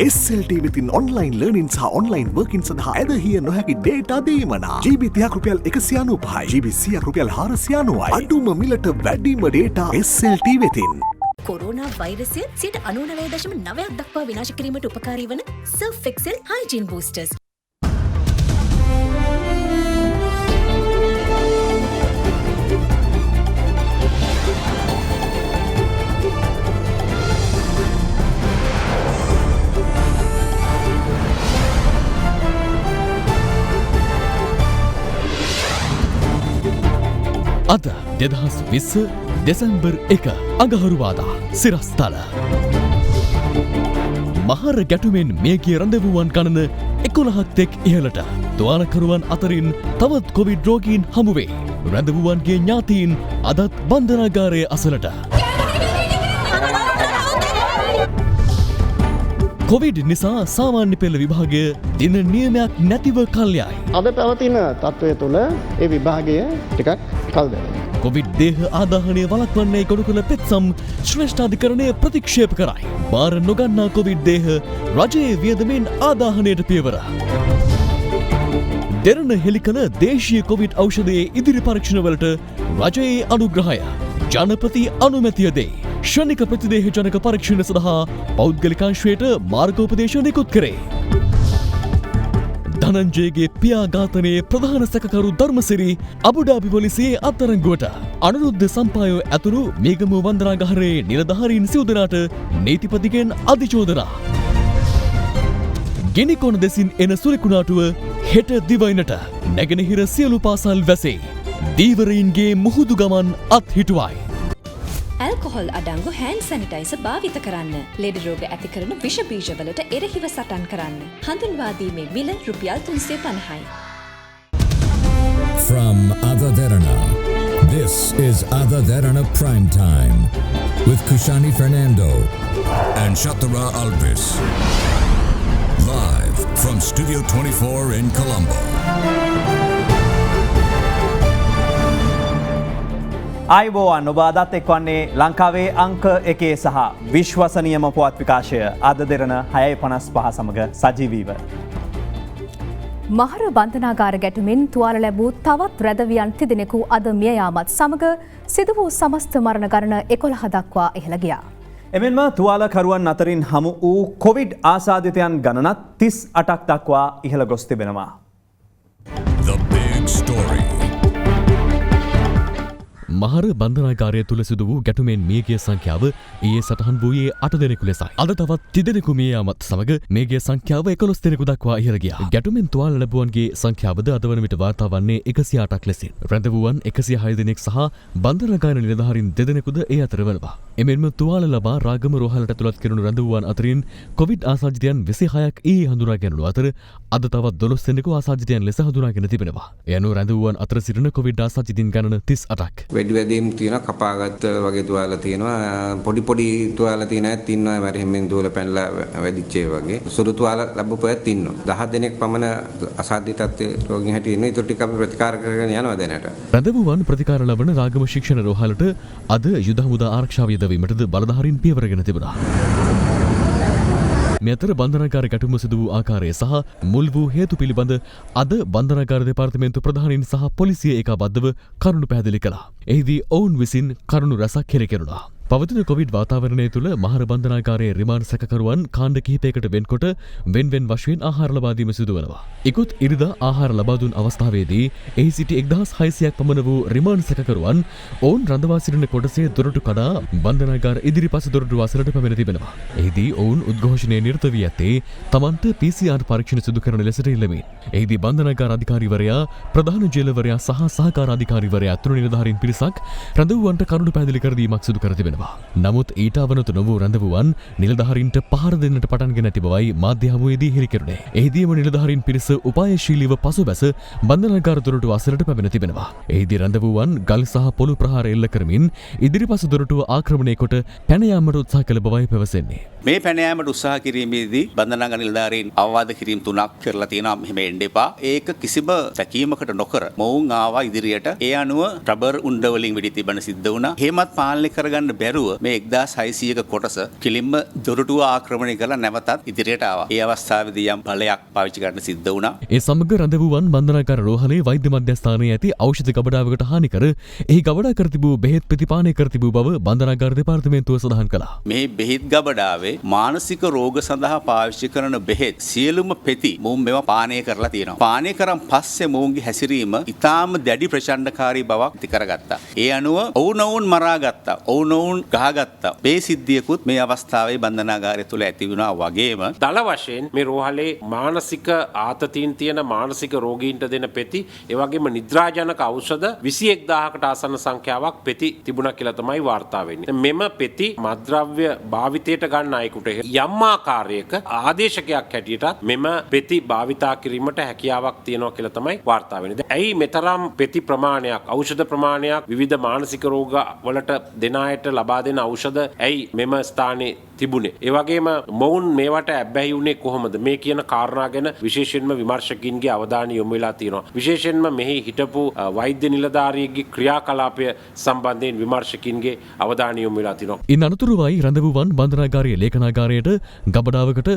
SLT within online learning සහ online working සඳහා ඇදහිය නොහැකි data දීමනා GB 30ක් රුපියල් 195යි GB 100ක් රුපියල් 490යි අඩුම මිලට වැඩිම data SLT වෙතින් කොරෝනා වෛරසය 99.9ක් දක්වා විනාශ කිරීමට උපකාරී වන Surf Excel Hygiene Boosters. අද 2020 දෙසැම්බර් 1 අඟහරුවාදා සිරස්තල මහර ගැටුමෙන් මියගිය රැඳවුවන් ගණන 11ක් තෙක් ඉහළට තුවාලකරුවන් අතරින් තවත් කොවිඩ් රෝගීන් හමුවේ රැඳවුවන්ගේ ඥාතීන් අදත් බන්ධනාගාරයේ අසලට කොවිඩ් නිසා සාමාන්‍ය පෙළ විභාගය දින නියමයක් නැතිව කල්යයි. අද පැවතින තත්ත්වය තුළ ඒ විභාගය ටිකක් කල් දැනේ. කොවිඩ් දේහ ආදාහනය වළක්වන්නේ ගොනු කළ පෙත්සම් ශ්‍රේෂ්ඨාධිකරණය ප්‍රතික්ෂේප කරයි. බාර නොගන්නා කොවිඩ් දේහ රජයේ වියදමෙන් ආදාහනයට පියවර. දෙරණ හෙළි කළ දේශීය කොවිඩ් ඖෂධයේ ඉදිරි පරීක්ෂණවලට රජයේ අනුග්‍රහය ජනපති අනුමැතිය දෙයි. ක්ෂණික ප්‍රතිදේහ ජනක පරීක්ෂණ සඳහා පෞද්ගලිකාංශයට මාර්ගෝපදේශ නිකුත් කරේ. ධනංජයගේ පියා ඝාතනයේ ප්‍රධාන සැකකරු ධර්මසිරි අබුඩාබි පොලිසියේ අත්අඩංගුවට අනුරුද්ධ සම්පායෝ ඇතුළු මේගමුව වන්දනාගාරයේ නිලධාරීන් සිව් දෙනාට නීතිපතිගෙන් අධිචෝදනා. ගෙනිකොන දෙසින් එන සුරිකුණාටුව හෙට දිවයිනට නැගෙනහිර සියලු පාසල් වැසේ. දීවරයින්ගේ මුහුදු ගමන් අත්හිටුවයි. ඇල්කොහොල් අඩංගු හෑන්ඩ් සැනිටයිසර් භාවිත කරන්න. ලෙඩ රෝග ඇති කරන විෂ බීජවලට එරෙහිව සටන් කරන්න. හඳුන්වා දීමේ මිල රුපියල් 350යි. From Adaderana, this is Adaderana Prime Time with Kushani Fernando and Shatara Alvis. Live from Studio 24 in Colombo. අයිබෝවන් ඔබ අදත් එක්වන්නේ ලංකාවේ අංක එකේ සහ විශ්වසනීයම පුවත් විකාශය අද දෙරන 6:55 සමග සජීවීව. මහර බන්ධනාගාර ගැටුමින් තුවාල ලැබූ තවත් රැදවියන් තිදෙනෙකු අද මිය යාමත් සමග සිදු වූ සමස්ත මරණ ගණන 11 දක්වා ඉහළ ගියා. එමෙන්ම තුවාලකරුවන් අතරින් හමු වූ කොවිඩ් ආසාදිතයන් ගණනත් 38ක් දක්වා ඉහළ ගොස් තිබෙනවා. The big story. මහර බන්ධනාගාරය තුළ සිදු වූ ගැටුමෙන් මියගිය සංඛ්‍යාව ඊයේ සටහන් වූයේ 8 දෙනෙකු ලෙසයි. අද තවත් 30 දෙනෙකු මිය යාමත් සමග මේගේ සංඛ්‍යාව 11 දෙනෙකු දක්වා ඉහළ ගියා. ගැටුමෙන් තුවාල ලැබුවන්ගේ සංඛ්‍යාවද අද වන විට වාර්තා වන්නේ 108ක් ලෙසින්. රැඳවුවන් 106 දෙනෙක් සහ බන්ධනාගාර නිලධාරීන් 2 දෙනෙකුද ඒ අතර වනවා. එමෙන්ම තුවාල ලබා රාගම රෝහලට ඇතුළත් කෙරුණු රැඳවුවන් අතරින් කොවිඩ් ආසාදිතයන් 26ක් ඊයේ හඳුනා ගැනුණු අතර අද තවත් 12 දෙනෙකු ආසාදිතයන් ලෙස හඳුනාගෙන තිබෙනවා. ඒ අනුව රැඳවුවන් අතර සිටින කොවිඩ් ආසාදිතින් ගණන 38ක්. වැඩිවැදීම් තියෙනවා, කපාගත් වගේ තුවාල තියෙනවා, පොඩි තුවාල තියෙන අයත් ඉන්නවා, මැරෙමින් දුවල පැනලා වැදිච්ච ඒ වගේ. සුළු තුවාල ලැබපු අයත් ඉන්නවා. 10 දෙනෙක් පමණ අසාධ්‍ය තත්ත්වයේ රෝගීන් හැටියට ඉන්නවා. ඊට ටික අපි ප්‍රතිකාර කරගෙන යනවා දැනට. රැඳවුවන් ප්‍රතිකාර ලබන රාගම ශික්ෂණ රෝහලට අද යුද හමුදා ආරක්ෂාව යොදවීමටද බලධාරීන් පියවරගෙන තිබුණා. මෙතර බන්ධනාගාර ගැටුම සිදු වූ ආකාරය සහ මුල් වූ හේතු පිළිබඳ අද බන්ධනාගාර දෙපාර්තමේන්තු ප්‍රධානීන් සහ පොලිසිය ඒකාබද්ධව කරුණු පැහැදිලි කළා. එහිදී ඔවුන් විසින් කරුණු රැසක් කෙරෙනවා. පවතින කොවිඩ් වාතාවරණය තුළ මහර බන්ධනාගාරයේ රිමාන්ඩ් සැකකරුවන් කාණ්ඩ කිහිපයකට වෙන්කොට වෙන් වශයෙන් ආහාර ලබා දීම සිදු වෙනවා. ඉකුත් ඉරිදා ආහාර ලබා දුන් අවස්ථාවේදී එහි සිටි 1600ක් පමණ වූ රිමාන්ඩ් සැකකරුවන් ඔවුන් රඳවා සිටින කොටසේ දොරටු කඩා බන්ධනාගාර ඉදිරිපස දොරටු අසලට පැමිණ තිබෙනවා. එහිදී ඔවුන් උද්ඝෝෂණයේ නිරත වී ඇත්තේ තමන්ට PCR පරීක්ෂණ සිදු කරන ලෙසට ඉල්ලමින්. එහිදී බන්ධනාගාර අධිකාරිවරයා, ප්‍රධාන ජේලවරයා සහ සහකාර අධිකාරිවරයා අතුරු නිලධාරීන් පිරිසක් රැඳවුවන්ට කරුණු පැහැදිලි කර දීමක් සිදු කර තිබෙනවා. නමුත් ඊට අවනතු නොවූ රැඳවුවන් නිලධාරීන්ට පහර දෙන්නට පටන්ගෙන ඇති බවයි මාධ්‍ය හමුවේදී හෙළි කෙරුණේ. එහිදීම නිලධාරීන් පිරිස උපායශීලීව පසුබැස බන්ධනාගාර දොරටුව අසලට පැමිණ තිබෙනවා. එහිදී රැඳවුවන් ගල් සහ පොළු ප්‍රහාර එල්ල කරමින් ඉදිරිපස දොරටුව ආක්‍රමණය කොට පැන යාමට උත්සාහ කළ බවයි පැවසෙන්නේ. මේ පැන යාමට උත්සාහ කිරීමේදී බන්ධනාගාර නිලධාරීන් අවවාද කිරීම 3ක් කරලා තියෙනවා. මෙහෙම එන්න එපා. ඒක කිසිම සැකීමකට නොකර මොවුන් ආවා ඉදිරියට. ඒ අනුව රබර් උණ්ඩ වලින් වෙඩි තිබෙන සිද්ධ වුණා. එහෙමත් පාලනය කරගන්න බැරුව මේ 1600ක කොටස කිලින්ම දොරටුව ආක්‍රමණය කරලා නැවතත් ඉදිරියට ආවා. ඒ අවස්ථාවේදී යම් බලයක් පාවිච්චි කරන්න සිද්ධ වුණා. ඒ සමග රඳවුවන් බන්ධනාගාර රෝහලේ වෛද්‍ය මධ්‍යස්ථානයේ ඇති ඖෂධ ගබඩාවකට හානි කර එහි ගබඩා කර තිබූ බෙහෙත් පෙති පානය කර තිබූ බව බන්ධනාගාර දෙපාර්තමේන්තුව සඳහන් කළා. මේ බෙහෙත් ගබඩාවේ මානසික රෝග සඳහා පාවිච්චි කරන බෙහෙත් සියලුම පෙති මොවුන් මේවා පානය කරලා තියෙනවා. පානය කරන් පස්සේ මොවුන්ගේ හැසිරීම ඉතාම දැඩි ප්‍රචණ්ඩකාරී බවක් ඇති කරගත්තා. ඒ අනුව ඔවුනොවුන් මරාගත්තා. ඔවුනොවුන් ගහගත්තා. මේ සිද්ධියකුත් මේ අවස්ථාවේ බන්ධනාගාරය තුළ ඇති වුණා වගේම දල වශයෙන් මේ රෝහලේ මානසික ආතතීන් තියෙන මානසික රෝගීන්ට දෙන පෙති ඒ වගේම නිද්‍රාජනක ඖෂධ 21000කට ආසන්න සංඛ්‍යාවක් පෙති තිබුණා කියලා තමයි වාර්තා වෙන්නේ. මෙම පෙති මත්ද්‍රව්‍ය භාවිතයට ගන්න අයෙකුට යම් ආකාරයක ආදේශකයක් හැටියටත් මෙම පෙති භාවිතා කිරීමට හැකියාවක් තියෙනවා කියලා තමයි වාර්තා වෙන්නේ. ඇයි මෙතරම් පෙති ප්‍රමාණයක් ඖෂධ ප්‍රමාණයක් විවිධ මානසික රෝග වලට දෙන අයට ලබා දෙන ඖෂධ ඇයි මෙම ස්ථානයේ තිබුණේ? ඒ වගේම මොවුන් මේවට ඇබ්බැහි වුණේ කොහොමද? මේ කියන කාරණා ගැන විශේෂයෙන්ම විමර්ශකයින්ගේ අවධානය යොමු වෙලා තියෙනවා. විශේෂයෙන්ම මෙහි හිටපු වෛද්‍ය නිලධාරියෙක්ගේ ක්‍රියාකලාපය සම්බන්ධයෙන් විමර්ශකයින්ගේ අවධානය යොමු වෙලා තියෙනවා. ඉන් අනතුරුවයි රඳවුවන් බන්ධනාගාරයේ ලේඛනාගාරයට, ගබඩාවකට,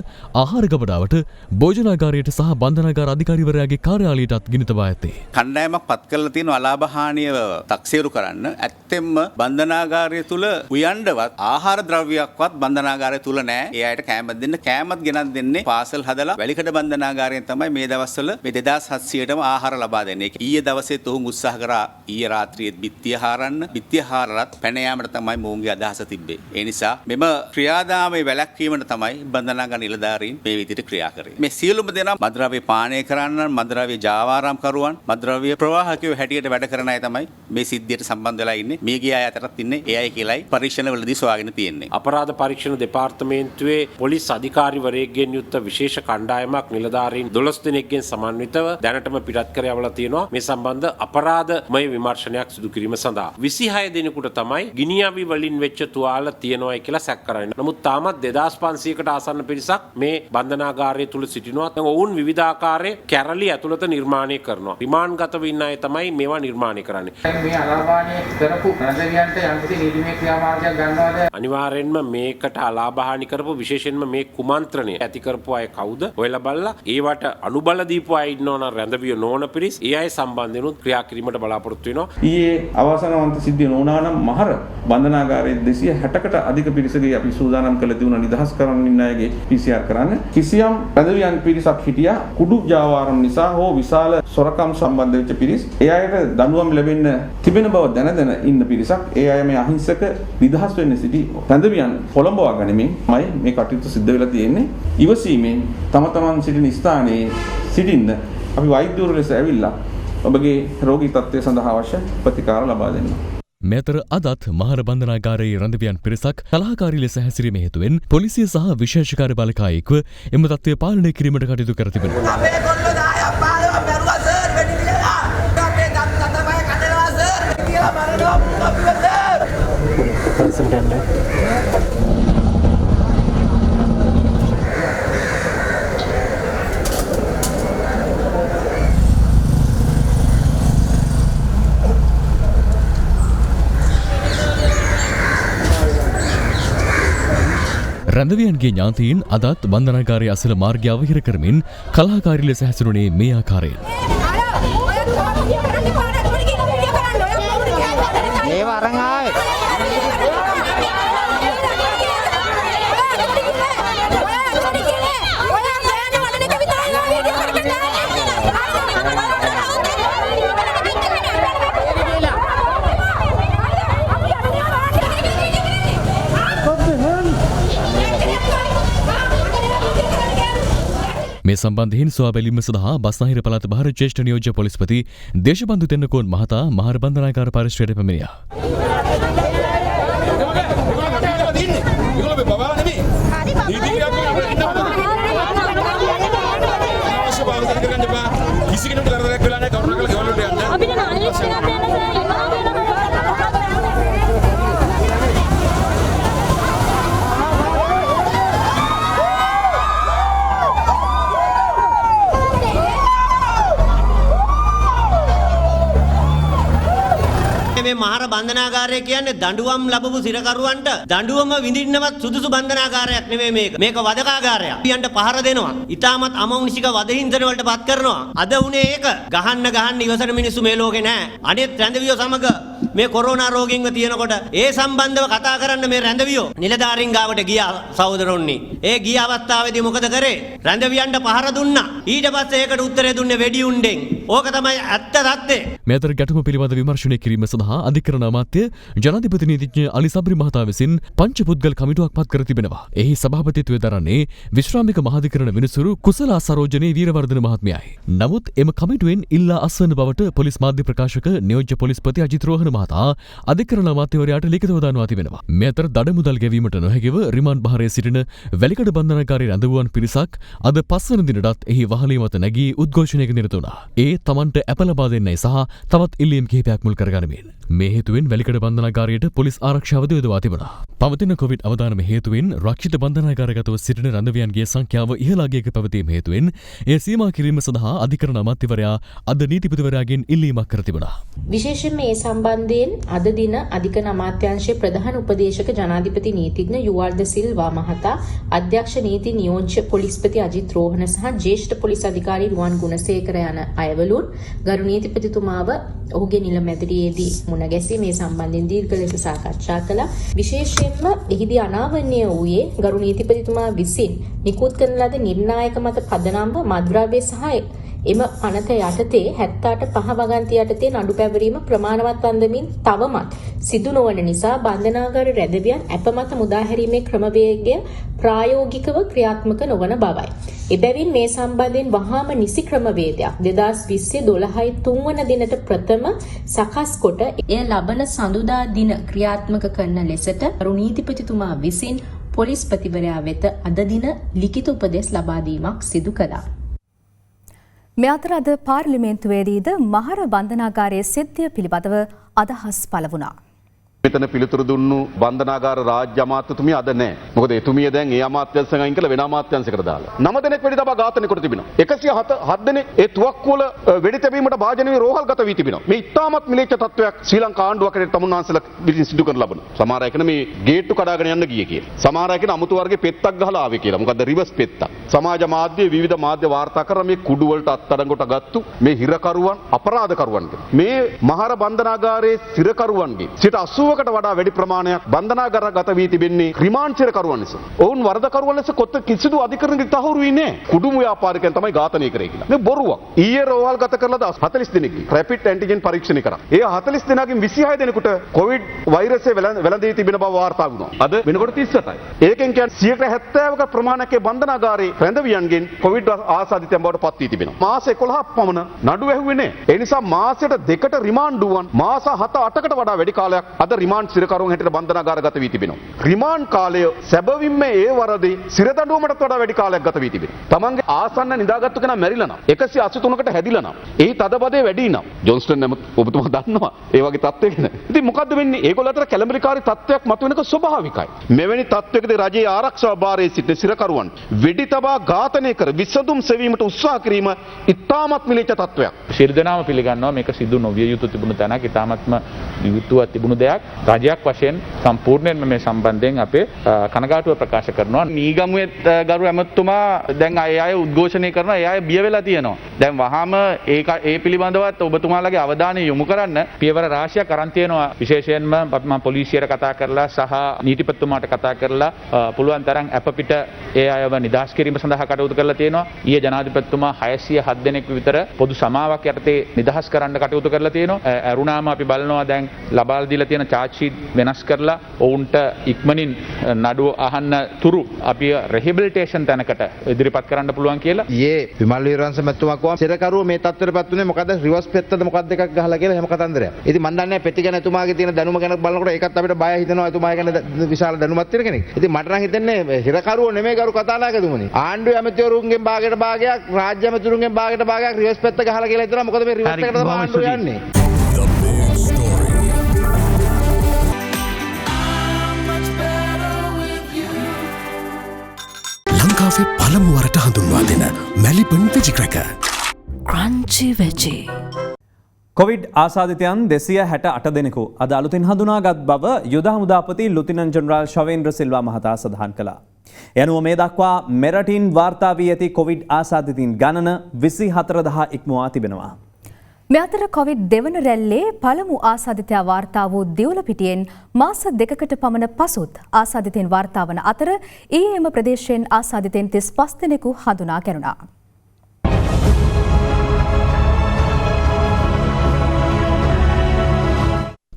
ආහාර ගබඩාවට, භෝජනාගාරයට සහ බන්ධනාගාර අධිකාරිවරයාගේ කාර්යාලයටත් ගිනි තබා ඇත්තේ. කණ්ඩායමක් පත් කරලා තියෙන අලාභහානිය තක්සේරු කරන්න ඇත්තෙන්ම බන්ධනාගාරය තුල උයන්ඩවත් ආහාර ද්‍රව්‍යයක්වත් බන්ධනාගාරය තුල නැහැ. ඒ අයට කෑමක් දෙන්න කෑමත් ගෙනත් දෙන්නේ පාසල් හදලා වැලිකඩ බන්ධනාගාරයෙන් තමයි මේ දවස්වල මේ 2700ටම ආහාර ලබා දෙන්නේ. ඊයේ දවසේත් ඔවුන් උත්සාහ කරා ඊයේ රාත්‍රියේත් බිත්තිය හාරන්න. බිත්තිය හාරලත් පැන යාමට තමයි මොවුන්ගේ අදහස තිබ්බේ. ඒ නිසා මෙම ක්‍රියාදාමයේ වැළැක්වීමට තමයි බන්ධනාගාර නිලධාරීන් මේ විදිහට ක්‍රියා කරේ. මේ සියලුම දෙනා මද්ද්‍රව්‍ය පානය කරන්න, මද්ද්‍රව්‍ය ජාවාරම් කරුවන්, මද්ද්‍රව්‍ය ප්‍රවාහකයෝ හැටියට වැඩ කරන අය තමයි මේ සිද්ධියට සම්බන්ධ වෙලා ඉන්නේ. මේ ගිය අය අතරත් ඉන්නේ ඒ අය කියලායි පරීක්ෂණවලදී සොයාගෙන තියෙන්නේ. අපරාධ පරීක්ෂණ දෙපාර්තමේන්තුවේ පොලිස් අධිකාරිවරයෙක්ගෙන් යුක්ත විශේෂ කණ්ඩායමක් නිලධාරීන් 12 දෙනෙක්ගෙන් සමන්විතව දැනටම පිටත් කර යවලා තියෙනවා මේ සම්බන්ධ අපරාධමය විමර්ශනයක් සිදු කිරීම සඳහා. 26 දෙනෙකුට තමයි ගිනිඅවි වලින් වෙච්ච තුවාල තියෙනවායි කියලා සැක කරන්නේ. නමුත් තාමත් 2500කට ආසන්න පිරිසක් මේ බන්ධනාගාරය තුල සිටිනවා. ඔවුන් විවිධාකාරයේ කැරලි ඇතුළත නිර්මාණය කරනවා. රිමාන්ඩ්ගතව ඉන්න අය තමයි මේවා නිර්මාණය කරන්නේ. මේ අලාභාණය කරපු රැඳවියන්ට යම්කිසි නීතිමය ක්‍රියාමාර්ගයක් ගන්නවද? අනිවාර්යෙන්ම මේකට අලාභහානි කරපු විශේෂයෙන්ම මේ කුමන්ත්‍රණය ඇති කරපු අය කවුද? ඔයලා බලලා ඒවට අනුබල දීපු අය ඉන්නවනම් රැඳවිය නොවන පිරිස් ඒ අය සම්බන්ධෙනුත් ක්‍රියා කිරීමට බලාපොරොත්තු වෙනවා. ඊයේ අවසානවන්ත සිද්ධිය නොවුනා නම් මහර බන්ධනාගාරයේ 260කට අධික පිරිසගේ අපි සූදානම් කළ තිබුණා නිදහස් කරන්න ඉන්න අයගේ PCR කරන්න. කිසියම් රැඳවියන් පිරිසක් හිටියා කුඩු ජාවාරම් නිසා හෝ විශාල සොරකම් සම්බන්ධ වෙච්ච පිරිස්. ඒ අයට දඬුවම් ලැබෙන්න තිබෙන බව දැන ඉන්න පිරිසක්. ඒ අය මේ අහිංසක නිදහස් වෙන්න සිටි රැඳවියන් පොළඹවා ගනිමින් මේ කටයුතු සිද්ධ වෙලා තියෙන්නේ. ඉවසීමෙන් තම තමන් සිටින ස්ථානයේ සිටින්න අපි වෛද්‍යවරු ලෙස ඇවිල්ලා ඔබගේ රෝගී තත්ත්වය සඳහා අවශ්‍ය ප්‍රතිකාර ලබා දෙන්න. මෙතර අදත් මහර බන්ධනාගාරයේ රැඳවියන් පිරිසක් කලහකාරී ලෙස හැසිරීම හේතුවෙන් පොලිසිය සහ විශේෂ කාර්ය බළකායෙක්ව එම තත්ත්වය පාලනය කිරීමට කටයුතු කර තිබෙනවා. අපේ කොල්ලෝ 10ක් 15ක් මැරුවා සර් වැඩි කියලා. අපේ දත් තමයි කඩනවා සර් කියලා මරනවා අපිව සර්. රැඳවියන්ගේ ඥාතීන් අදත් බන්ධනාගාරයේ අසල මාර්ගය අවහිර කරමින් කලහකාරී ලෙස හැසිරුණේ මේ ආකාරයෙන්. මේ සම්බන්ධයෙන් සොයා බැලීම සඳහා බස්නාහිර පළාත බහර ජ්‍යෙෂ්ඨ නියෝජ්‍ය පොලිස්පති දේශබන්දු තෙන්නකෝන් මහතා මහර බන්ධනාගාර පරිශ්‍රයට පැමිණියා. මේ මහර බන්ධනාගාරය කියන්නේ දඬුවම් ලැබපු සිරකරුවන්ට දඬුවම විඳින්නවත් සුදුසු බන්ධනාගාරයක් නෙවෙයි මේක. මේක වදකාගාරයක්. පියන්ට පහර දෙනවා. ඊටමත් අමෞනික වදහිංසන වලට පත් කරනවා. අද උනේ ඒක. ගහන්න ඉවසන මිනිස්සු මේ ලෝකේ නැහැ. අනිත් රැඳවියෝ සමග මේ කොරෝනා රෝගින්ව තියෙනකොට ඒ සම්බන්ධව කතා කරන්න මේ රැඳවියෝ නිලධාරීන් ගාවට ගියා සහෝදරොන්නි. ඒ ගිය අවස්ථාවේදී මොකද කරේ? රැඳවියන්ට පහර දුන්නා. ඊට පස්සේ ඒකට උත්තරේ දුන්නේ වෙඩි උණ්ඩෙන්. ඕක තමයි ඇත්ත තත්ත්වය. මේ අතර ගැටුම පිළිබඳ විමර්ශනය කිරීම සඳහා අධිකරණ අමාත්‍ය ජනාධිපති නීතිඥ අලි සබ්රි මහතා විසින් පංච පුද්ගල කමිටුවක් පත් කර තිබෙනවා. එහි සභාපතිත්වය දරන්නේ විශ්‍රාමික මහාධිකරණ විනිසුරු කුසලා සරෝජනේ වීරවර්ධන මහත්මයායි. නමුත් එම කමිටුවෙන් ඉල්ලා අස්වන බවට පොලිස් මාධ්‍ය ප්‍රකාශක නියෝජ්‍ය පොලිස්පති අජිත් රෝහණ මහතා අධිකරණ අමාත්‍යවරයාට ලිඛිතව දන්වා තිබෙනවා. මේ අතර දඩමුදල් ගෙවීමට නොහැකිව රිමාන්ඩ් බහරේ සිටින වැලිකඩ බන්ධනාගාරයේ රැඳවුවන් පිරිසක් අද 5 වන දිනටත් එහි වහලේ මත නැගී උද්ඝෝෂණයක නිරත වුණා. ඒ තමන්ට ඇප ලබා දෙන්නයි සහ තවත් ඉල්ලීම් කිහිපයක් මුල් කරගනිමින් මේ හේතුවෙන් වැලිකඩ බන්ධනාගාරයට පොලිස් ආරක්ෂාව යොදවා තිබුණා. පවතින කොවිඩ් අවදානම හේතුවෙන් රක්ෂිත බන්ධනාගාරගතව සිටින රැඳවියන්ගේ සංඛ්‍යාව ඉහළාගියක පැවතීම හේතුවෙන් එය සීමා කිරීම සඳහා අධිකරණ අමාත්‍යවරයා අද නීතිපතිවරයාගෙන් ඉල්ලීමක් කර තිබුණා. විශේෂයෙන් මේ සම්බන්ධයෙන් අද දින අධිකරණ අමාත්‍යාංශයේ ප්‍රධාන උපදේශක ජනාධිපති නීතිඥ යුවල් ද සිල්වා මහතා, අධ්‍යක්ෂ නීති නියෝජ්‍ය පොලිස්පති අජිත් රෝහණ සහ ජ්‍යෙෂ්ඨ පොලිස් අධිකාරී රුවන් ගුණසේකර යන අයවලුන් ගරු නීතිපතිතුමාව ඔහුගේ නිල මැදිරියේදී මුණ ගැසී මේ සම්බන්ධයෙන් දීර්ඝ ලෙස සාකච්ඡා කළා. විශේෂයෙන්ම එහිදී අනාවරණය වූයේ ගරු නීතිපතිතුමා විසින් නිකුත් කරන ලද නිර්ණායක මත පදනම්ව මද්ද්‍රව්‍ය සහ එම පනත යටතේ 75 වගන්ති යටතේ නඩු පැවරීම ප්‍රමාණවත් වන්දමින් තවමත් සිදු නොවන නිසා බන්ධනාගාර රැඳවියන් අප මත මුදාහැරීමේ ක්‍රමවේගය ප්‍රායෝගිකව ක්‍රියාත්මක නොවන බවයි. එබැවින් මේ සම්බන්ධයෙන් වහාම නිසි ක්‍රමවේදයක් 2020 12 වන දිනට ප්‍රථම සකස් කොට එය ලබන සඳුදා දින ක්‍රියාත්මක කරන ලෙසට නීතිපතිතුමා විසින් පොලිස්පතිවරයා වෙත අද දින ලිඛිත උපදෙස් ලබා දීමක් සිදු කළා. මේ අතර අද පාර්ලිමේන්තුවේදීද මහර බන්ධනාගාරයේ සිද්ධිය පිළිබඳව අදහස් පළ වුණා. මෙතන පිළිතුරු දුන්නු බන්ධනාගාර රාජ්‍ය අමාත්‍යතුමිය අද නැහැ. මොකද එතුමිය දැන් ඒ අමාත්‍යංශයෙන් අයින් කළ වෙන අමාත්‍යංශයකට දාලා. 9 දෙනෙක් වෙඩි තබා ඝාතනය කොට තිබෙනවා. 107 දෙනෙක් ඒ තුවක්කුවල වෙඩි තැබීමට භාජන වී රෝහල්ගත වී තිබෙනවා. මේ ඉතාමත් මිලේච්ඡ තත්වයක් ශ්‍රී ලංකා ආණ්ඩුවකට තමුන්නාන්සලා විසින් සිදු කරන ලබන. සමහර අය කියන මේ ගේට්ටු කඩාගෙන යන්න ගියේ කියලා. සමහර අය කියන අමුතු වර්ගයේ පෙත්තක් ගහලා ආවේ කියලා. මොකද රිවර්ස් පෙත්තක්. සමාජ මාධ්‍ය විවිධ මාධ්‍ය වාර්තා කරන මේ කුඩු වලට අත්අඩංගුවට ගත්තු මේ හිරකරුවන් අපරාධකරුවන්. මේ මහර බන්ධනාගාරයේ සිරකරුවන්ගේ 80කට වඩා වැඩි ප්‍රමාණයක් බන්ධනාගාරගත වී තිබෙන්නේ රිමාන්ඩ් සිරකරුවන් නිසා. ඔවුන් වරදකරුවන් ලෙස කිසිදු අධිකරණයකට තහවුරු වී නැහැ. කුඩු ව්‍යාපාරිකයන් තමයි ඝාතනය කරේ කියලා. මේ බොරුවක්. ඊයේ රෝහල් ගත කරලා 40 දිනකින් රැපිඩ් ඇන්ටිජන් පරීක්ෂණ කරා. ඒ 40 දිනකින් 26 දිනකට කොවිඩ් වෛරසය වැළඳී තිබෙන බව වාර්තා වුණා. අද වෙනකොට 38යි. ඒකෙන් කියන්නේ 70ක ප්‍රමාණයක බන්ධනාගාරයේ රැඳවියන්ගෙන් කොවිඩ් ආසාදිතයන් බවට පත් වී තිබෙනවා. මාස 11ක් පමණ නඩු ඇහුවේ නැහැ. ඒ නිසා මාසෙට දෙකට රිමාන්ඩ් වුවන් මාස 7-8කට වඩා වැඩි කාලයක් අද රිමාන්ඩ් සිරකරුවන් හැටියට බන්ධනාගාරගත වී තිබෙනවා. රිමාන්ඩ් කාලය සැබවින්ම ඒ වරදී සිර දඬුවමටත් වඩා වැඩි කාලයක් ගත වී තිබෙනවා. තමන්ගේ ආසන්න නිදාගත්තු කෙනා මැරිලා නම් 183කට හැදිලා නම් එහි තදබදේ වැඩි නම් ජොන්ස්ටන් නම් ඔබතුමා දන්නවා ඒ වගේ තත්ත්වයක නේ. ඉතින් මොකද්ද වෙන්නේ? ඒගොල්ලෝ අතර කැළඹිලිකාරී තත්ත්වයක් මතුවෙනක ස්වභාවිකයි. මෙවැනි තත්ත්වයකදී රජයේ ආරක්ෂාව භාරයේ සිටින සිරකරුවන් වෙඩි තබා ඝාතනය කර විසඳුම් සෙවීමට උත්සාහ කිරීම ඉතාමත් මිලේච්ඡ තත්ත්වයක්. ශිර්දනාම පිළිගන්නවා මේක සිදු නොවිය යුතු තිබුණු තැනක් ඉතාමත්ම යුතුව තිබුණු දෙයක්. රජයක් වශයෙන් සම්පූර්ණයෙන්ම මේ සම්බන්ධයෙන් අපේ කනගාටුව ප්‍රකාශ කරනවා. නීගමුවේ ගරු ඇමතුමා දැන් අය උද්ඝෝෂණය කරනවා. ඒ අය බිය වෙලා තියෙනවා. දැන් වහාම ඒ පිළිබඳවත් ඔබතුමාලගේ අවධානය යොමු කරන්න පියවර රාශියක් අරන් තියෙනවා. විශේෂයෙන්ම මම පොලිසියට කතා කරලා සහ නීතිපතිතුමාට කතා කරලා පුළුවන් තරම් අප පිට ඒ අයව නිදහස් කිරීම සඳහා කටයුතු කරලා තියෙනවා. ඊයේ ජනාධිපතිතුමා 607 දෙනෙක් විතර පොදු සමාවක් යටතේ නිදහස් කරන්න කටයුතු කරලා තියෙනවා. අරුණාම අපි බලනවා දැන් ලබා දීලා තියෙන charge sheet වෙනස් කරලා ඔවුන්ට ඉක්මනින් නඩුව අහන්න තුරු අපි රෙහිබිලිටේෂන් තැනකට ඉදිරිපත් කරන්න පුළුවන් කියලා. ඊයේ විමල් වීරවංශ මැතිතුමා කිව්වා සිරකරුව මේ තත්ත්වයටපත් උනේ මොකද රිවර්ස් පෙත්තද මොකක්ද එකක් ගහලා කියලා එහෙම කතන්දරයක්. ඉතින් මම දන්නේ පෙති ගැන එතුමාගේ තියෙන දැනුම ගැන බලනකොට ඒකත් අපිට බය හිතෙනවා එතුමා ගැන විශාල දැනුමක් තියෙන කෙනෙක්. ඉතින් මට නම් හිතෙන්නේ හිරකරුව නෙමෙයි ගරු කතානායකතුමනි. ආණ්ඩුවේ ඇමතිවරුන්ගෙන් භාගයට භාගයක් රාජ්‍ය ඇමතිවරුන්ගෙන් භාගයට භාගයක් රිවර්ස් පෙත්ත ගහලා කියලා හිතනවා. මොකද මේ රිවර්ස් එකට තමයි ආණ්ඩුව යන්නේ. ලංකාවේ පළමු වරට හඳුන්වා දෙන මැලිබන් වෙජි ක්‍රැකර්. ක්‍රන්චි වෙජි. කොවිඩ් ආසාධිතයන් 268 දෙනෙකු අද අලුතින් හඳුනාගත් බව යුද හමුදාපති ලුතිනන්ට් ජෙනරාල් ශවේන්ද්‍ර සිල්වා මහතා සඳහන් කළා. යනුව මේ දක්වා මෙරටින් වාර්තා වී ඇති කොවිඩ් ආසාධිතයින් ගණන 24000 ඉක්මවා තිබෙනවා. මේ අතර කොවිඩ් දෙවන රැල්ලේ පළමු ආසාදිතයා වාර්තා වූ දිවුලපිටියෙන් මාස 2කට පමණ පසුත් ආසාදිතයින් වාර්තා වන අතර ඊයේම ප්‍රදේශයෙන් ආසාදිතයින් 35 දෙනෙකු හඳුනා ගැනුණා.